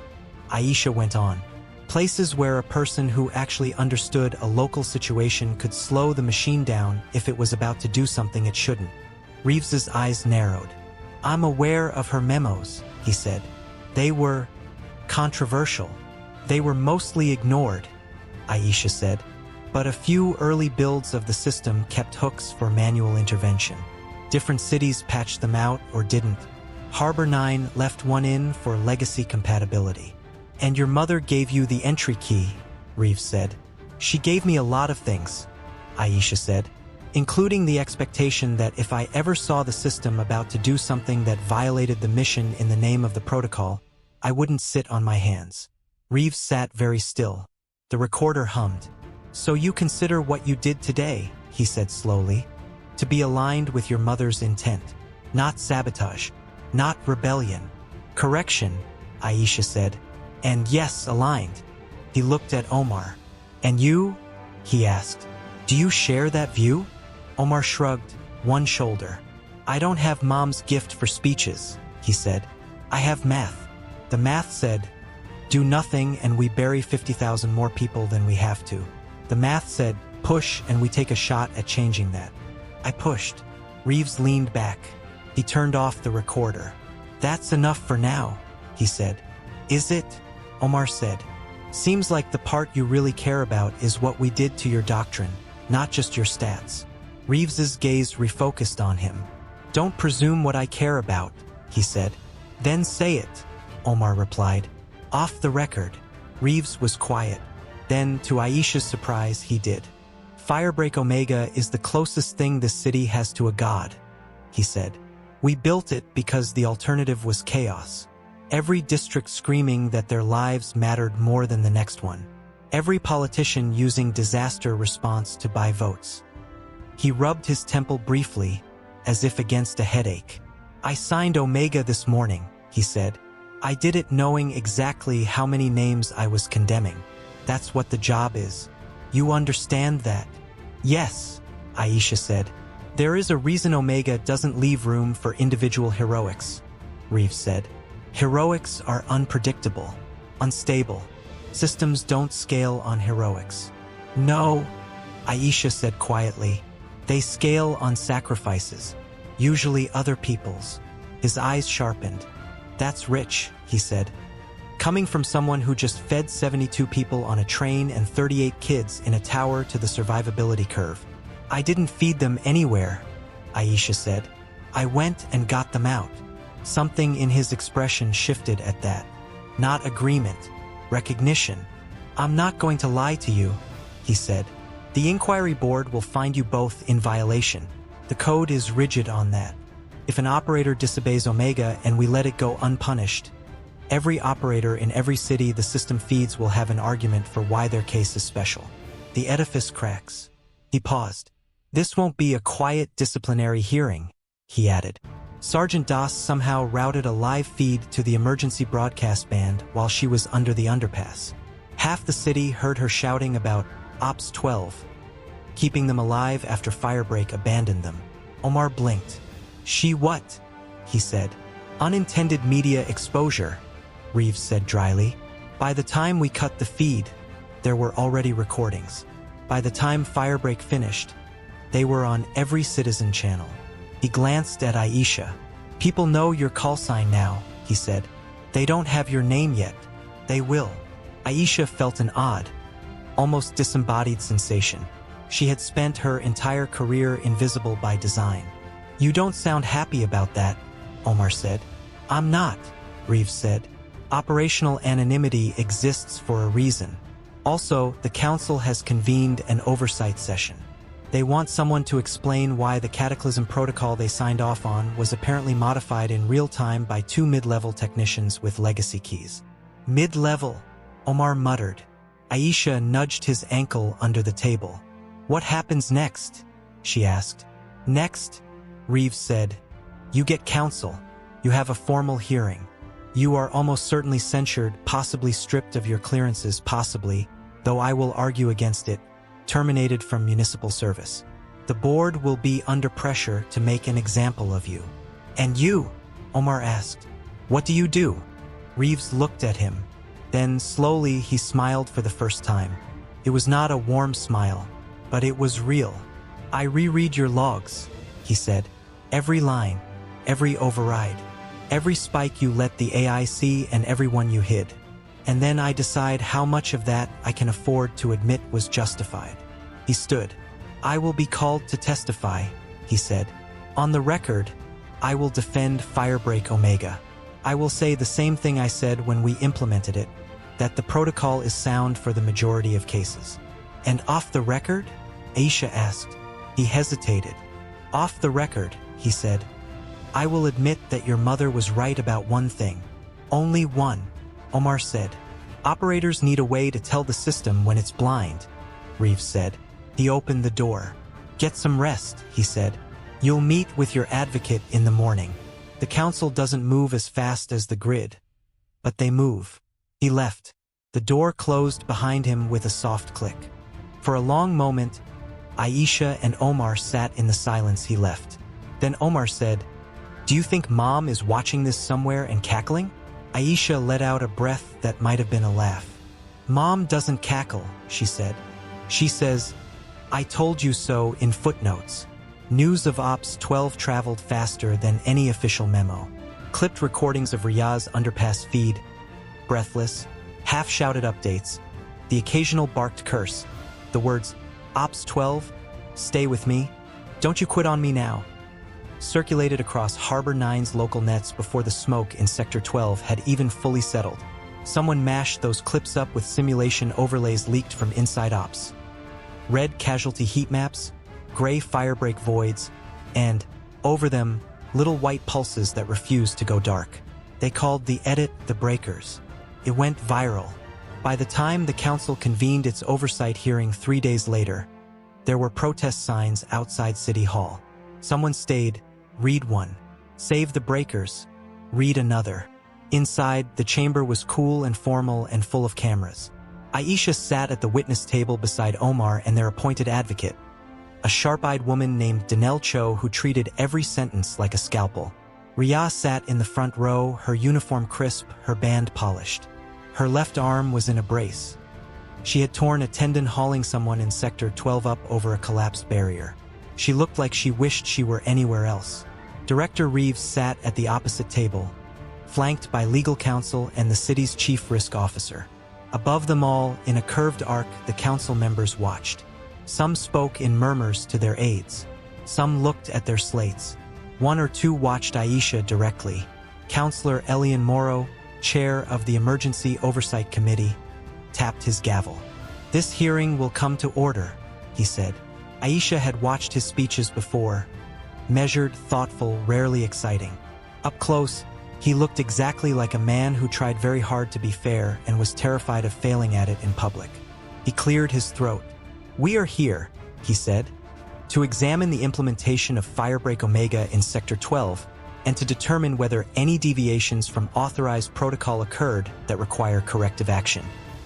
Aisha went on. Places where a person who actually understood a local situation could slow the machine down if it was about to do something it shouldn't. Reeves's eyes narrowed. "I'm aware of her memos," he said. "They were controversial. They were mostly ignored," Aisha said. "But a few early builds of the system kept hooks for manual intervention. Different cities patched them out or didn't. Harbor 9 left one in for legacy compatibility. And your mother gave you the entry key," Reeves said. "She gave me a lot of things," Aisha said, "including the expectation that if I ever saw the system about to do something that violated the mission in the name of the protocol, I wouldn't sit on my hands." Reeves sat very still. The recorder hummed. "So you consider what you did today," he said slowly, "to be aligned with your mother's intent. Not sabotage. Not rebellion. Correction," Aisha said. "And yes, aligned." He looked at Omar. "And you?" he asked. "Do you share that view?" Omar shrugged one shoulder. "I don't have mom's gift for speeches," he said. "I have math. The math said, do nothing and we bury 50,000 more people than we have to. The math said, push and we take a shot at changing that. I pushed." Reeves leaned back. He turned off the recorder. "That's enough for now," he said. "Is it?" Omar said. "Seems like the part you really care about is what we did to your doctrine, not just your stats." Reeves's gaze refocused on him. "Don't presume what I care about," he said. "Then say it," Omar replied. "Off the record." Reeves was quiet. Then, to Aisha's surprise, he did. "Firebreak Omega is the closest thing this city has to a god," he said. "We built it because the alternative was chaos. Every district screaming that their lives mattered more than the next one. Every politician using disaster response to buy votes." He rubbed his temple briefly, as if against a headache. "I signed Omega this morning," he said. "I did it knowing exactly how many names I was condemning. That's what the job is. You understand that?" "Yes," Aisha said. "There is a reason Omega doesn't leave room for individual heroics," Reeves said. "Heroics are unpredictable, unstable. Systems don't scale on heroics." "No," Aisha said quietly. "They scale on sacrifices, usually other people's." His eyes sharpened. "That's rich," he said. "Coming from someone who just fed 72 people on a train and 38 kids in a tower to the survivability curve." "I didn't feed them anywhere," Aisha said. "I went and got them out." Something in his expression shifted at that. Not agreement, recognition. "I'm not going to lie to you," he said. "The inquiry board will find you both in violation. The code is rigid on that. If an operator disobeys Omega and we let it go unpunished, every operator in every city the system feeds will have an argument for why their case is special." The edifice cracks. He paused. "This won't be a quiet disciplinary hearing," he added. Sergeant Das somehow routed a live feed to the emergency broadcast band while she was under the underpass. Half the city heard her shouting about Ops 12, keeping them alive after Firebreak abandoned them. Omar blinked. She what? He said. Unintended media exposure, Reeves said dryly. By the time we cut the feed, there were already recordings. By the time Firebreak finished, they were on every Citizen channel. He glanced at Aisha. People know your call sign now, he said. They don't have your name yet. They will. Aisha felt an odd, almost disembodied sensation. She had spent her entire career invisible by design. You don't sound happy about that, Omar said. I'm not, Reeves said. Operational anonymity exists for a reason. Also, the council has convened an oversight session. They want someone to explain why the Cataclysm protocol they signed off on was apparently modified in real time by 2 mid-level technicians with legacy keys. Mid-level, Omar muttered. Aisha nudged his ankle under the table. What happens next? She asked. Next, Reeves said, you get counsel. You have a formal hearing. You are almost certainly censured, possibly stripped of your clearances, possibly, though I will argue against it, terminated from municipal service. The board will be under pressure to make an example of you. And you? Omar asked. What do you do? Reeves looked at him. Then slowly he smiled for the first time. It was not a warm smile, but it was real. I reread your logs, he said. Every line, every override, every spike you let the AI see and every one you hid. And then I decide how much of that I can afford to admit was justified. He stood. I will be called to testify, he said. On the record, I will defend Firebreak Omega. I will say the same thing I said when we implemented it, that the protocol is sound for the majority of cases. And off the record? Aisha asked. He hesitated. Off the record, he said. I will admit that your mother was right about one thing. Only one, Omar said. Operators need a way to tell the system when it's blind, Reeves said. He opened the door. Get some rest, he said. You'll meet with your advocate in the morning. The council doesn't move as fast as the grid, but they move. He left. The door closed behind him with a soft click. For a long moment, Aisha and Omar sat in the silence he left. Then Omar said, Do you think Mom is watching this somewhere and cackling? Aisha let out a breath that might have been a laugh. Mom doesn't cackle, she said. She says, I told you so in footnotes. News of Ops 12 traveled faster than any official memo. Clipped recordings of Riyadh's underpass feed, breathless, half-shouted updates, the occasional barked curse, the words, Ops 12, stay with me, don't you quit on me now, circulated across Harbor 9's local nets before the smoke in Sector 12 had even fully settled. Someone mashed those clips up with simulation overlays leaked from inside Ops. Red casualty heat maps, gray firebreak voids, and, over them, little white pulses that refused to go dark. They called the edit the breakers. It went viral. By the time the council convened its oversight hearing 3 days later, there were protest signs outside City Hall. Someone stayed, read one. Save the breakers, read another. Inside, the chamber was cool and formal and full of cameras. Aisha sat at the witness table beside Omar and their appointed advocate, a sharp-eyed woman named Danelle Cho who treated every sentence like a scalpel. Riyah sat in the front row, her uniform crisp, her band polished. Her left arm was in a brace. She had torn a tendon hauling someone in Sector 12 up over a collapsed barrier. She looked like she wished she were anywhere else. Director Reeves sat at the opposite table, flanked by legal counsel and the city's chief risk officer. Above them all, in a curved arc, the council members watched. Some spoke in murmurs to their aides. Some looked at their slates. One or two watched Aisha directly. Counselor Elian Morrow, chair of the Emergency Oversight Committee, tapped his gavel. This hearing will come to order, he said. Aisha had watched his speeches before. Measured, thoughtful, rarely exciting. Up close, he looked exactly like a man who tried very hard to be fair and was terrified of failing at it in public. He cleared his throat. We are here, he said, to examine the implementation of Firebreak Omega in Sector 12 and to determine whether any deviations from authorized protocol occurred that require corrective action.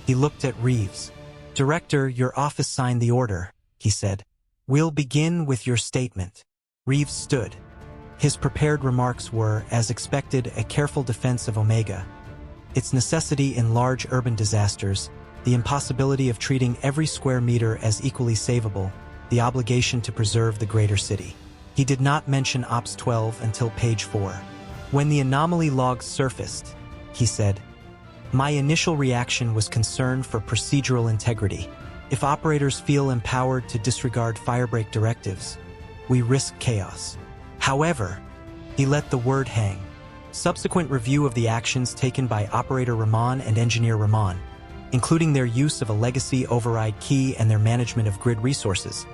He looked at Reeves. "Director, your office signed the order," he said. "We'll begin with your statement." Reeves stood. His prepared remarks were, as expected, a careful defense of Omega, its necessity in large urban disasters, the impossibility of treating every square meter as equally savable, the obligation to preserve the greater city. He did not mention Ops 12 until page 4. "When the anomaly logs surfaced," he said, "my initial reaction was concern for procedural integrity. If operators feel empowered to disregard Firebreak directives, we risk chaos." However, he let the word hang. Subsequent review of the actions taken by Operator Rahman and Engineer Rahman, including their use of a legacy override key and their management of grid resources,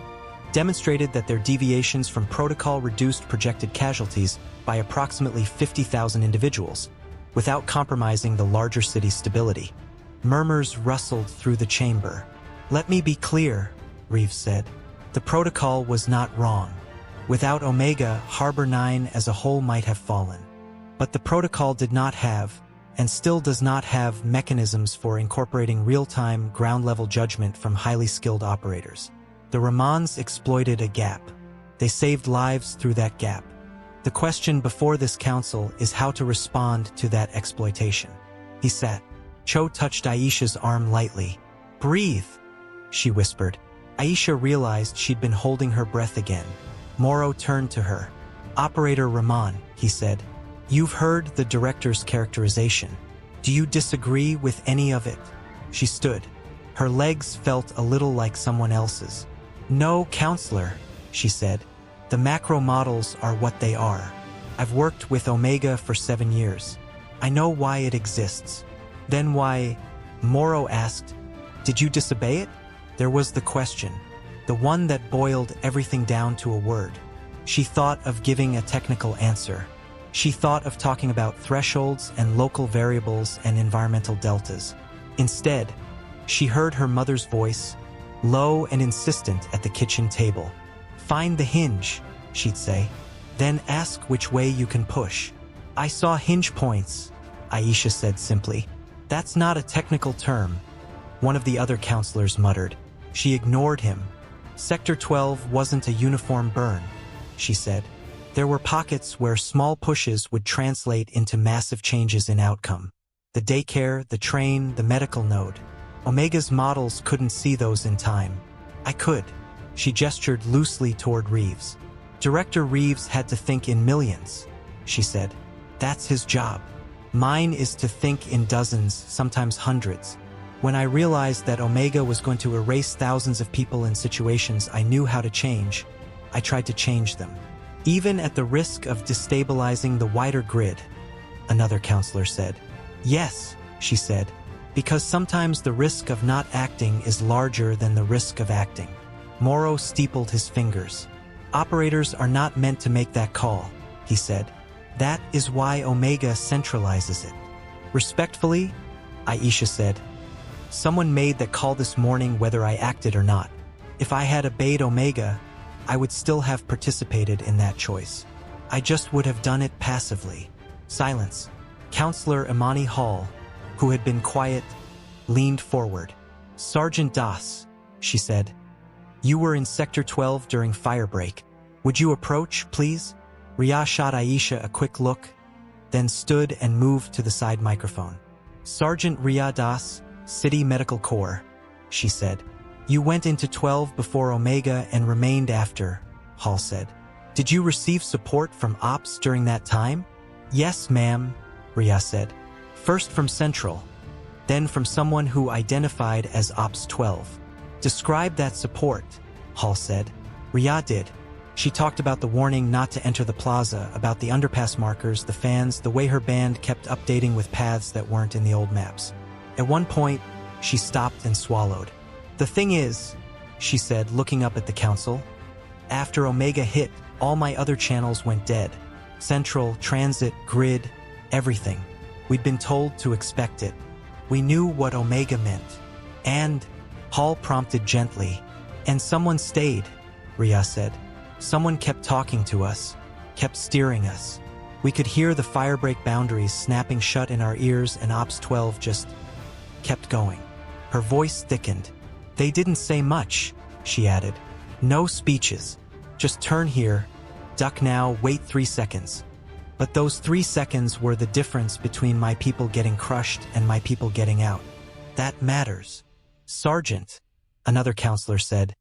demonstrated that their deviations from protocol reduced projected casualties by approximately 50,000 individuals, without compromising the larger city's stability. Murmurs rustled through the chamber. "Let me be clear," Reeves said. "The protocol was not wrong. Without Omega, Harbor 9 as a whole might have fallen. But the protocol did not have, and still does not have, mechanisms for incorporating real-time, ground-level judgment from highly skilled operators. The Rahmans exploited a gap. They saved lives through that gap. The question before this council is how to respond to that exploitation." He sat. Cho touched Aisha's arm lightly. "Breathe," she whispered. Aisha realized she'd been holding her breath again. Morrow turned to her. "Operator Rahman," he said, "you've heard the director's characterization. Do you disagree with any of it?" She stood. Her legs felt a little like someone else's. "No, counselor," she said. "The macro models are what they are. I've worked with Omega for 7 years. I know why it exists." "Then why?" Morrow asked. "Did you disobey it?" There was the question, the one that boiled everything down to a word. She thought of giving a technical answer. She thought of talking about thresholds and local variables and environmental deltas. Instead, she heard her mother's voice, low and insistent at the kitchen table. "Find the hinge," she'd say. "Then ask which way you can push." "I saw hinge points," Aisha said simply. "That's not a technical term," one of the other counselors muttered. She ignored him. "Sector 12 wasn't a uniform burn," she said. "There were pockets where small pushes would translate into massive changes in outcome. The daycare, the train, the medical node. Omega's models couldn't see those in time. I could." She gestured loosely toward Reeves. "Director Reeves had to think in millions," she said. "That's his job. Mine is to think in dozens, sometimes hundreds. When I realized that Omega was going to erase thousands of people in situations I knew how to change, I tried to change them. Even at the risk of destabilizing the wider grid," another counselor said. "Yes," she said, "because sometimes the risk of not acting is larger than the risk of acting." Morrow steepled his fingers. "Operators are not meant to make that call," he said. "That is why Omega centralizes it." "Respectfully," Aisha said, "someone made that call this morning whether I acted or not. If I had obeyed Omega, I would still have participated in that choice. I just would have done it passively." Silence. Counselor Imani Hall, who had been quiet, leaned forward. "Sergeant Das," she said, "you were in Sector 12 during Firebreak. Would you approach, please?" Ria shot Aisha a quick look, then stood and moved to the side microphone. "Sergeant Ria Das, City Medical Corps," she said. "You went into 12 before Omega and remained after," Hall said. "Did you receive support from Ops during that time?" "Yes, ma'am," Ria said. "First from Central, then from someone who identified as Ops 12. "Describe that support," Hall said. Ria did. She talked about the warning not to enter the plaza, about the underpass markers, the fans, the way her band kept updating with paths that weren't in the old maps. At one point, she stopped and swallowed. "The thing is," she said, looking up at the council, "after Omega hit, all my other channels went dead. Central, transit, grid, everything. We'd been told to expect it. We knew what Omega meant. And," Hall prompted gently, "and someone stayed," Ria said. "Someone kept talking to us, kept steering us. We could hear the Firebreak boundaries snapping shut in our ears, and Ops 12 just kept going." Her voice thickened. They didn't say much, she added. No speeches. Just turn here, duck now, wait 3 seconds. But those 3 seconds were the difference between my people getting crushed and my people getting out. That matters. Sergeant, another counselor said,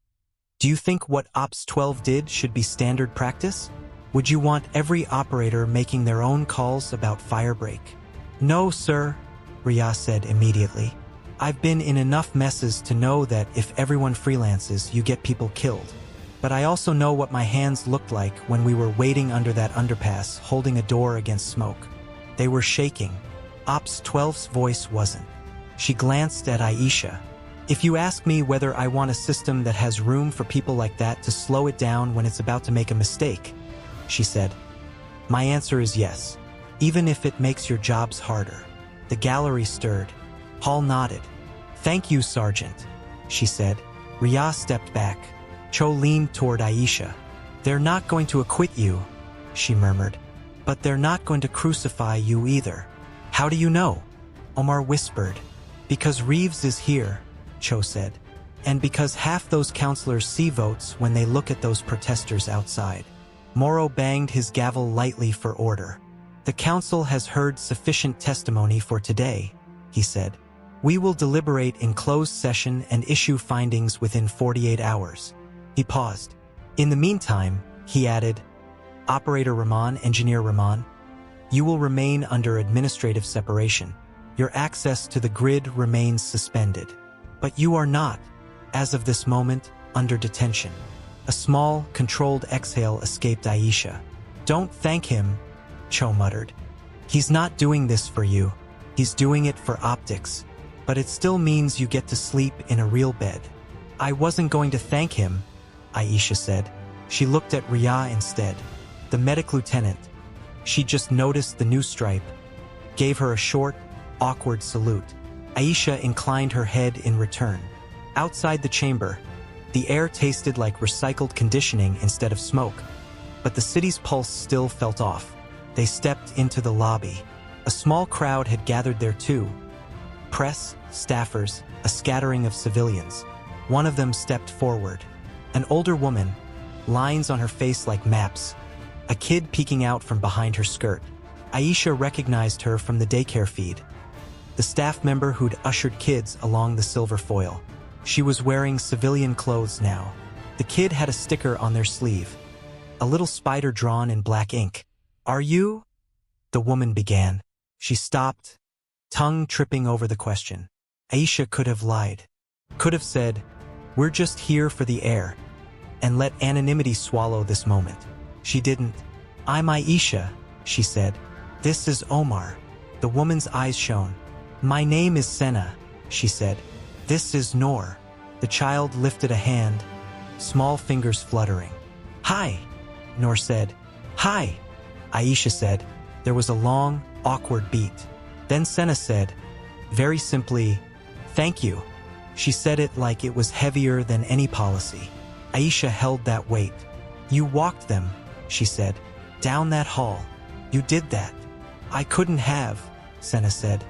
do you think what Ops 12 did should be standard practice? Would you want every operator making their own calls about Firebreak? No, sir, Rhea said immediately. I've been in enough messes to know that if everyone freelances, you get people killed. But I also know what my hands looked like when we were waiting under that underpass, holding a door against smoke. They were shaking. Ops 12's voice wasn't. She glanced at Aisha. If you ask me whether I want a system that has room for people like that to slow it down when it's about to make a mistake, she said, my answer is yes, even if it makes your jobs harder. The gallery stirred. Hall nodded. Thank you, Sergeant, she said. Rhea stepped back. Cho leaned toward Aisha. They're not going to acquit you, she murmured. But they're not going to crucify you either. How do you know? Omar whispered. Because Reeves is here, Cho said. And because half those counselors see votes when they look at those protesters outside. Morrow banged his gavel lightly for order. The council has heard sufficient testimony for today, he said. We will deliberate in closed session and issue findings within 48 hours. He paused. In the meantime, he added, Operator Rahman, Engineer Rahman, you will remain under administrative separation. Your access to the grid remains suspended. But you are not, as of this moment, under detention. A small, controlled exhale escaped Aisha. Don't thank him, Cho muttered. He's not doing this for you. He's doing it for optics. But it still means you get to sleep in a real bed. I wasn't going to thank him, Aisha said. She looked at Rhea instead. The medic lieutenant. She just noticed the new stripe, gave her a short, awkward salute. Aisha inclined her head in return. Outside the chamber, the air tasted like recycled conditioning instead of smoke, but the city's pulse still felt off. They stepped into the lobby. A small crowd had gathered there too. Press, staffers, a scattering of civilians. One of them stepped forward. An older woman, lines on her face like maps. A kid peeking out from behind her skirt. Aisha recognized her from the daycare feed. The staff member who'd ushered kids along the silver foil. She was wearing civilian clothes now. The kid had a sticker on their sleeve. A little spider drawn in black ink. Are you? The woman began. She stopped, tongue tripping over the question. Aisha could have lied. Could have said, we're just here for the air, and let anonymity swallow this moment. She didn't. I'm Aisha, she said. This is Omar. The woman's eyes shone. My name is Senna, she said. This is Noor. The child lifted a hand, small fingers fluttering. Hi, Noor said. Hi, Aisha said. There was a long, awkward beat. Then Senna said, very simply, thank you. She said it like it was heavier than any policy. Aisha held that weight. You walked them, she said, down that hall. You did that. I couldn't have, Senna said.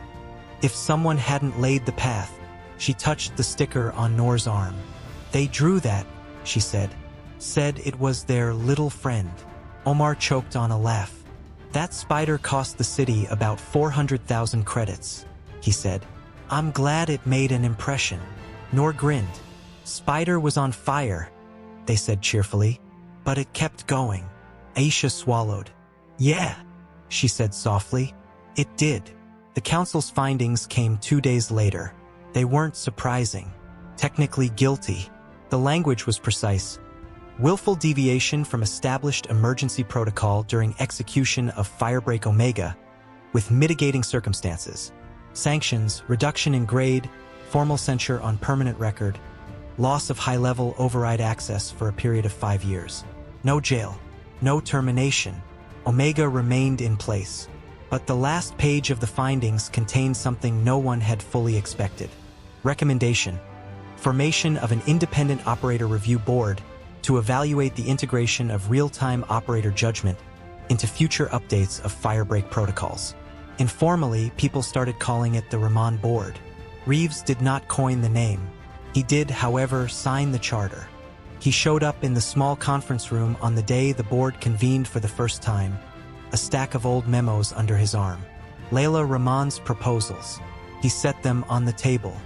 If someone hadn't laid the path. She touched the sticker on Noor's arm. They drew that, she said. Said it was their little friend. Omar choked on a laugh. That spider cost the city about 400,000 credits, he said. I'm glad it made an impression. Noor grinned. Spider was on fire, they said cheerfully. But it kept going. Aisha swallowed. Yeah, she said softly. It did. The council's findings came 2 days later. They weren't surprising. Technically guilty. The language was precise. Willful deviation from established emergency protocol during execution of Firebreak Omega, with mitigating circumstances. Sanctions, reduction in grade, formal censure on permanent record, loss of high-level override access for a period of 5 years. No jail. No termination. Omega remained in place. But the last page of the findings contained something no one had fully expected. Recommendation: formation of an independent operator review board to evaluate the integration of real-time operator judgment into future updates of Firebreak protocols. Informally, people started calling it the Rahman board. Reeves did not coin the name. He did, however, sign the charter. He showed up in the small conference room on the day the board convened for the first time, a stack of old memos under his arm. Aisha Rahman's proposals. He set them on the table.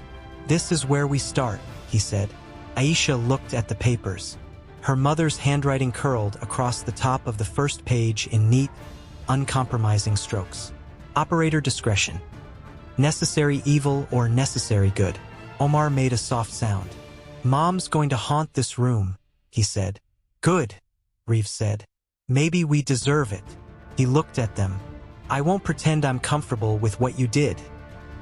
"This is where we start," he said. Aisha looked at the papers. Her mother's handwriting curled across the top of the first page in neat, uncompromising strokes. Operator discretion. Necessary evil or necessary good. Omar made a soft sound. "Mom's going to haunt this room," he said. "Good," Reeves said. "Maybe we deserve it." He looked at them. "I won't pretend I'm comfortable with what you did,"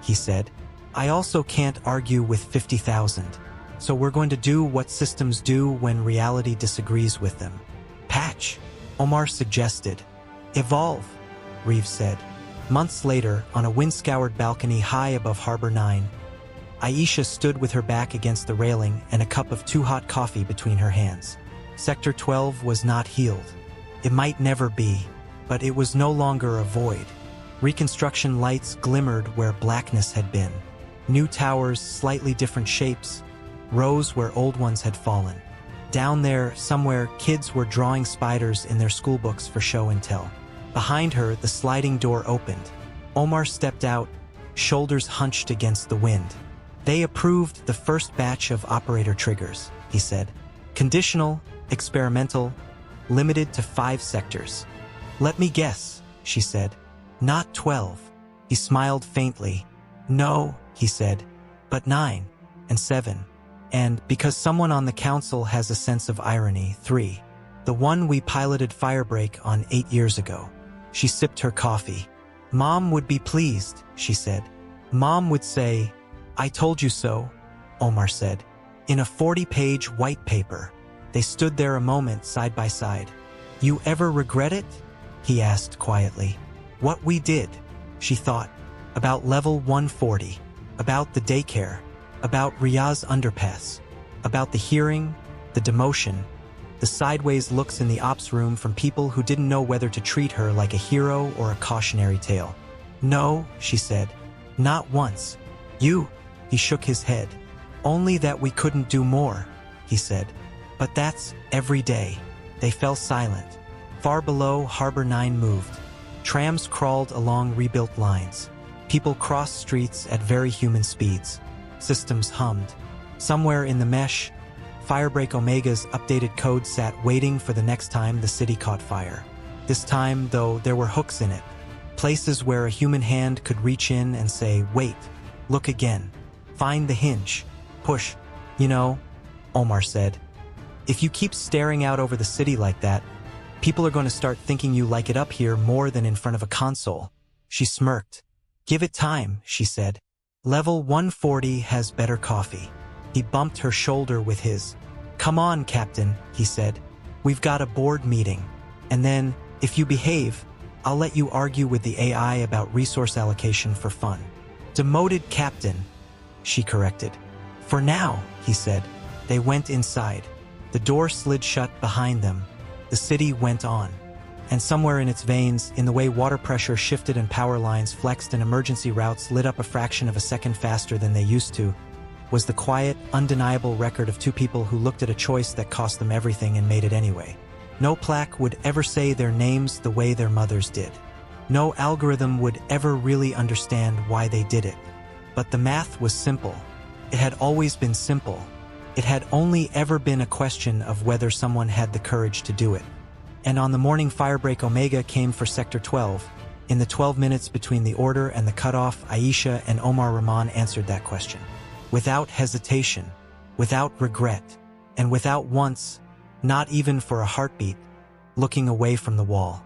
he said. "I also can't argue with 50,000. So we're going to do what systems do when reality disagrees with them. Patch," Omar suggested. "Evolve," Reeves said. Months later, on a wind-scoured balcony high above Harbor 9, Aisha stood with her back against the railing and a cup of too-hot coffee between her hands. Sector 12 was not healed. It might never be, but it was no longer a void. Reconstruction lights glimmered where blackness had been. New towers, slightly different shapes, rose where old ones had fallen. Down there, somewhere, kids were drawing spiders in their schoolbooks for show and tell. Behind her, the sliding door opened. Omar stepped out, shoulders hunched against the wind. "They approved the first batch of operator triggers," he said. "Conditional, experimental, limited to 5 sectors." "Let me guess," she said. "Not 12. He smiled faintly. "No," he said, "but 9 and 7. And, because someone on the council has a sense of irony, 3. The one we piloted Firebreak on 8 years ago." She sipped her coffee. "Mom would be pleased," she said. "Mom would say, 'I told you so,'" Omar said. In a 40-page white paper. They stood there a moment side by side. "You ever regret it?" he asked quietly. "What we did," she thought. About level 140. About the daycare. About Riyadh's underpass. About the hearing, the demotion, the sideways looks in the ops room from people who didn't know whether to treat her like a hero or a cautionary tale. "No," she said. "Not once." "You?" He shook his head. "Only that we couldn't do more," he said. "But that's every day." They fell silent. Far below, Harbor 9 moved. Trams crawled along rebuilt lines. People crossed streets at very human speeds. Systems hummed. Somewhere in the mesh, Firebreak Omega's updated code sat waiting for the next time the city caught fire. This time, though, there were hooks in it. Places where a human hand could reach in and say, "Wait, look again. Find the hinge. Push." "You know," Omar said, "if you keep staring out over the city like that, people are going to start thinking you like it up here more than in front of a console." She smirked. "Give it time," she said. "Level 140 has better coffee." He bumped her shoulder with his. "Come on, Captain," he said. "We've got a board meeting. And then, if you behave, I'll let you argue with the AI about resource allocation for fun." "Demoted Captain," she corrected. "For now," he said. They went inside. The door slid shut behind them. The city went on. And somewhere in its veins, in the way water pressure shifted and power lines flexed and emergency routes lit up a fraction of a second faster than they used to, was the quiet, undeniable record of 2 people who looked at a choice that cost them everything and made it anyway. No plaque would ever say their names the way their mothers did. No algorithm would ever really understand why they did it. But the math was simple. It had always been simple. It had only ever been a question of whether someone had the courage to do it. And on the morning Firebreak Omega came for Sector 12, in the 12 minutes between the order and the cutoff, Aisha and Omar Rahman answered that question. Without hesitation, without regret, and without once, not even for a heartbeat, looking away from the wall.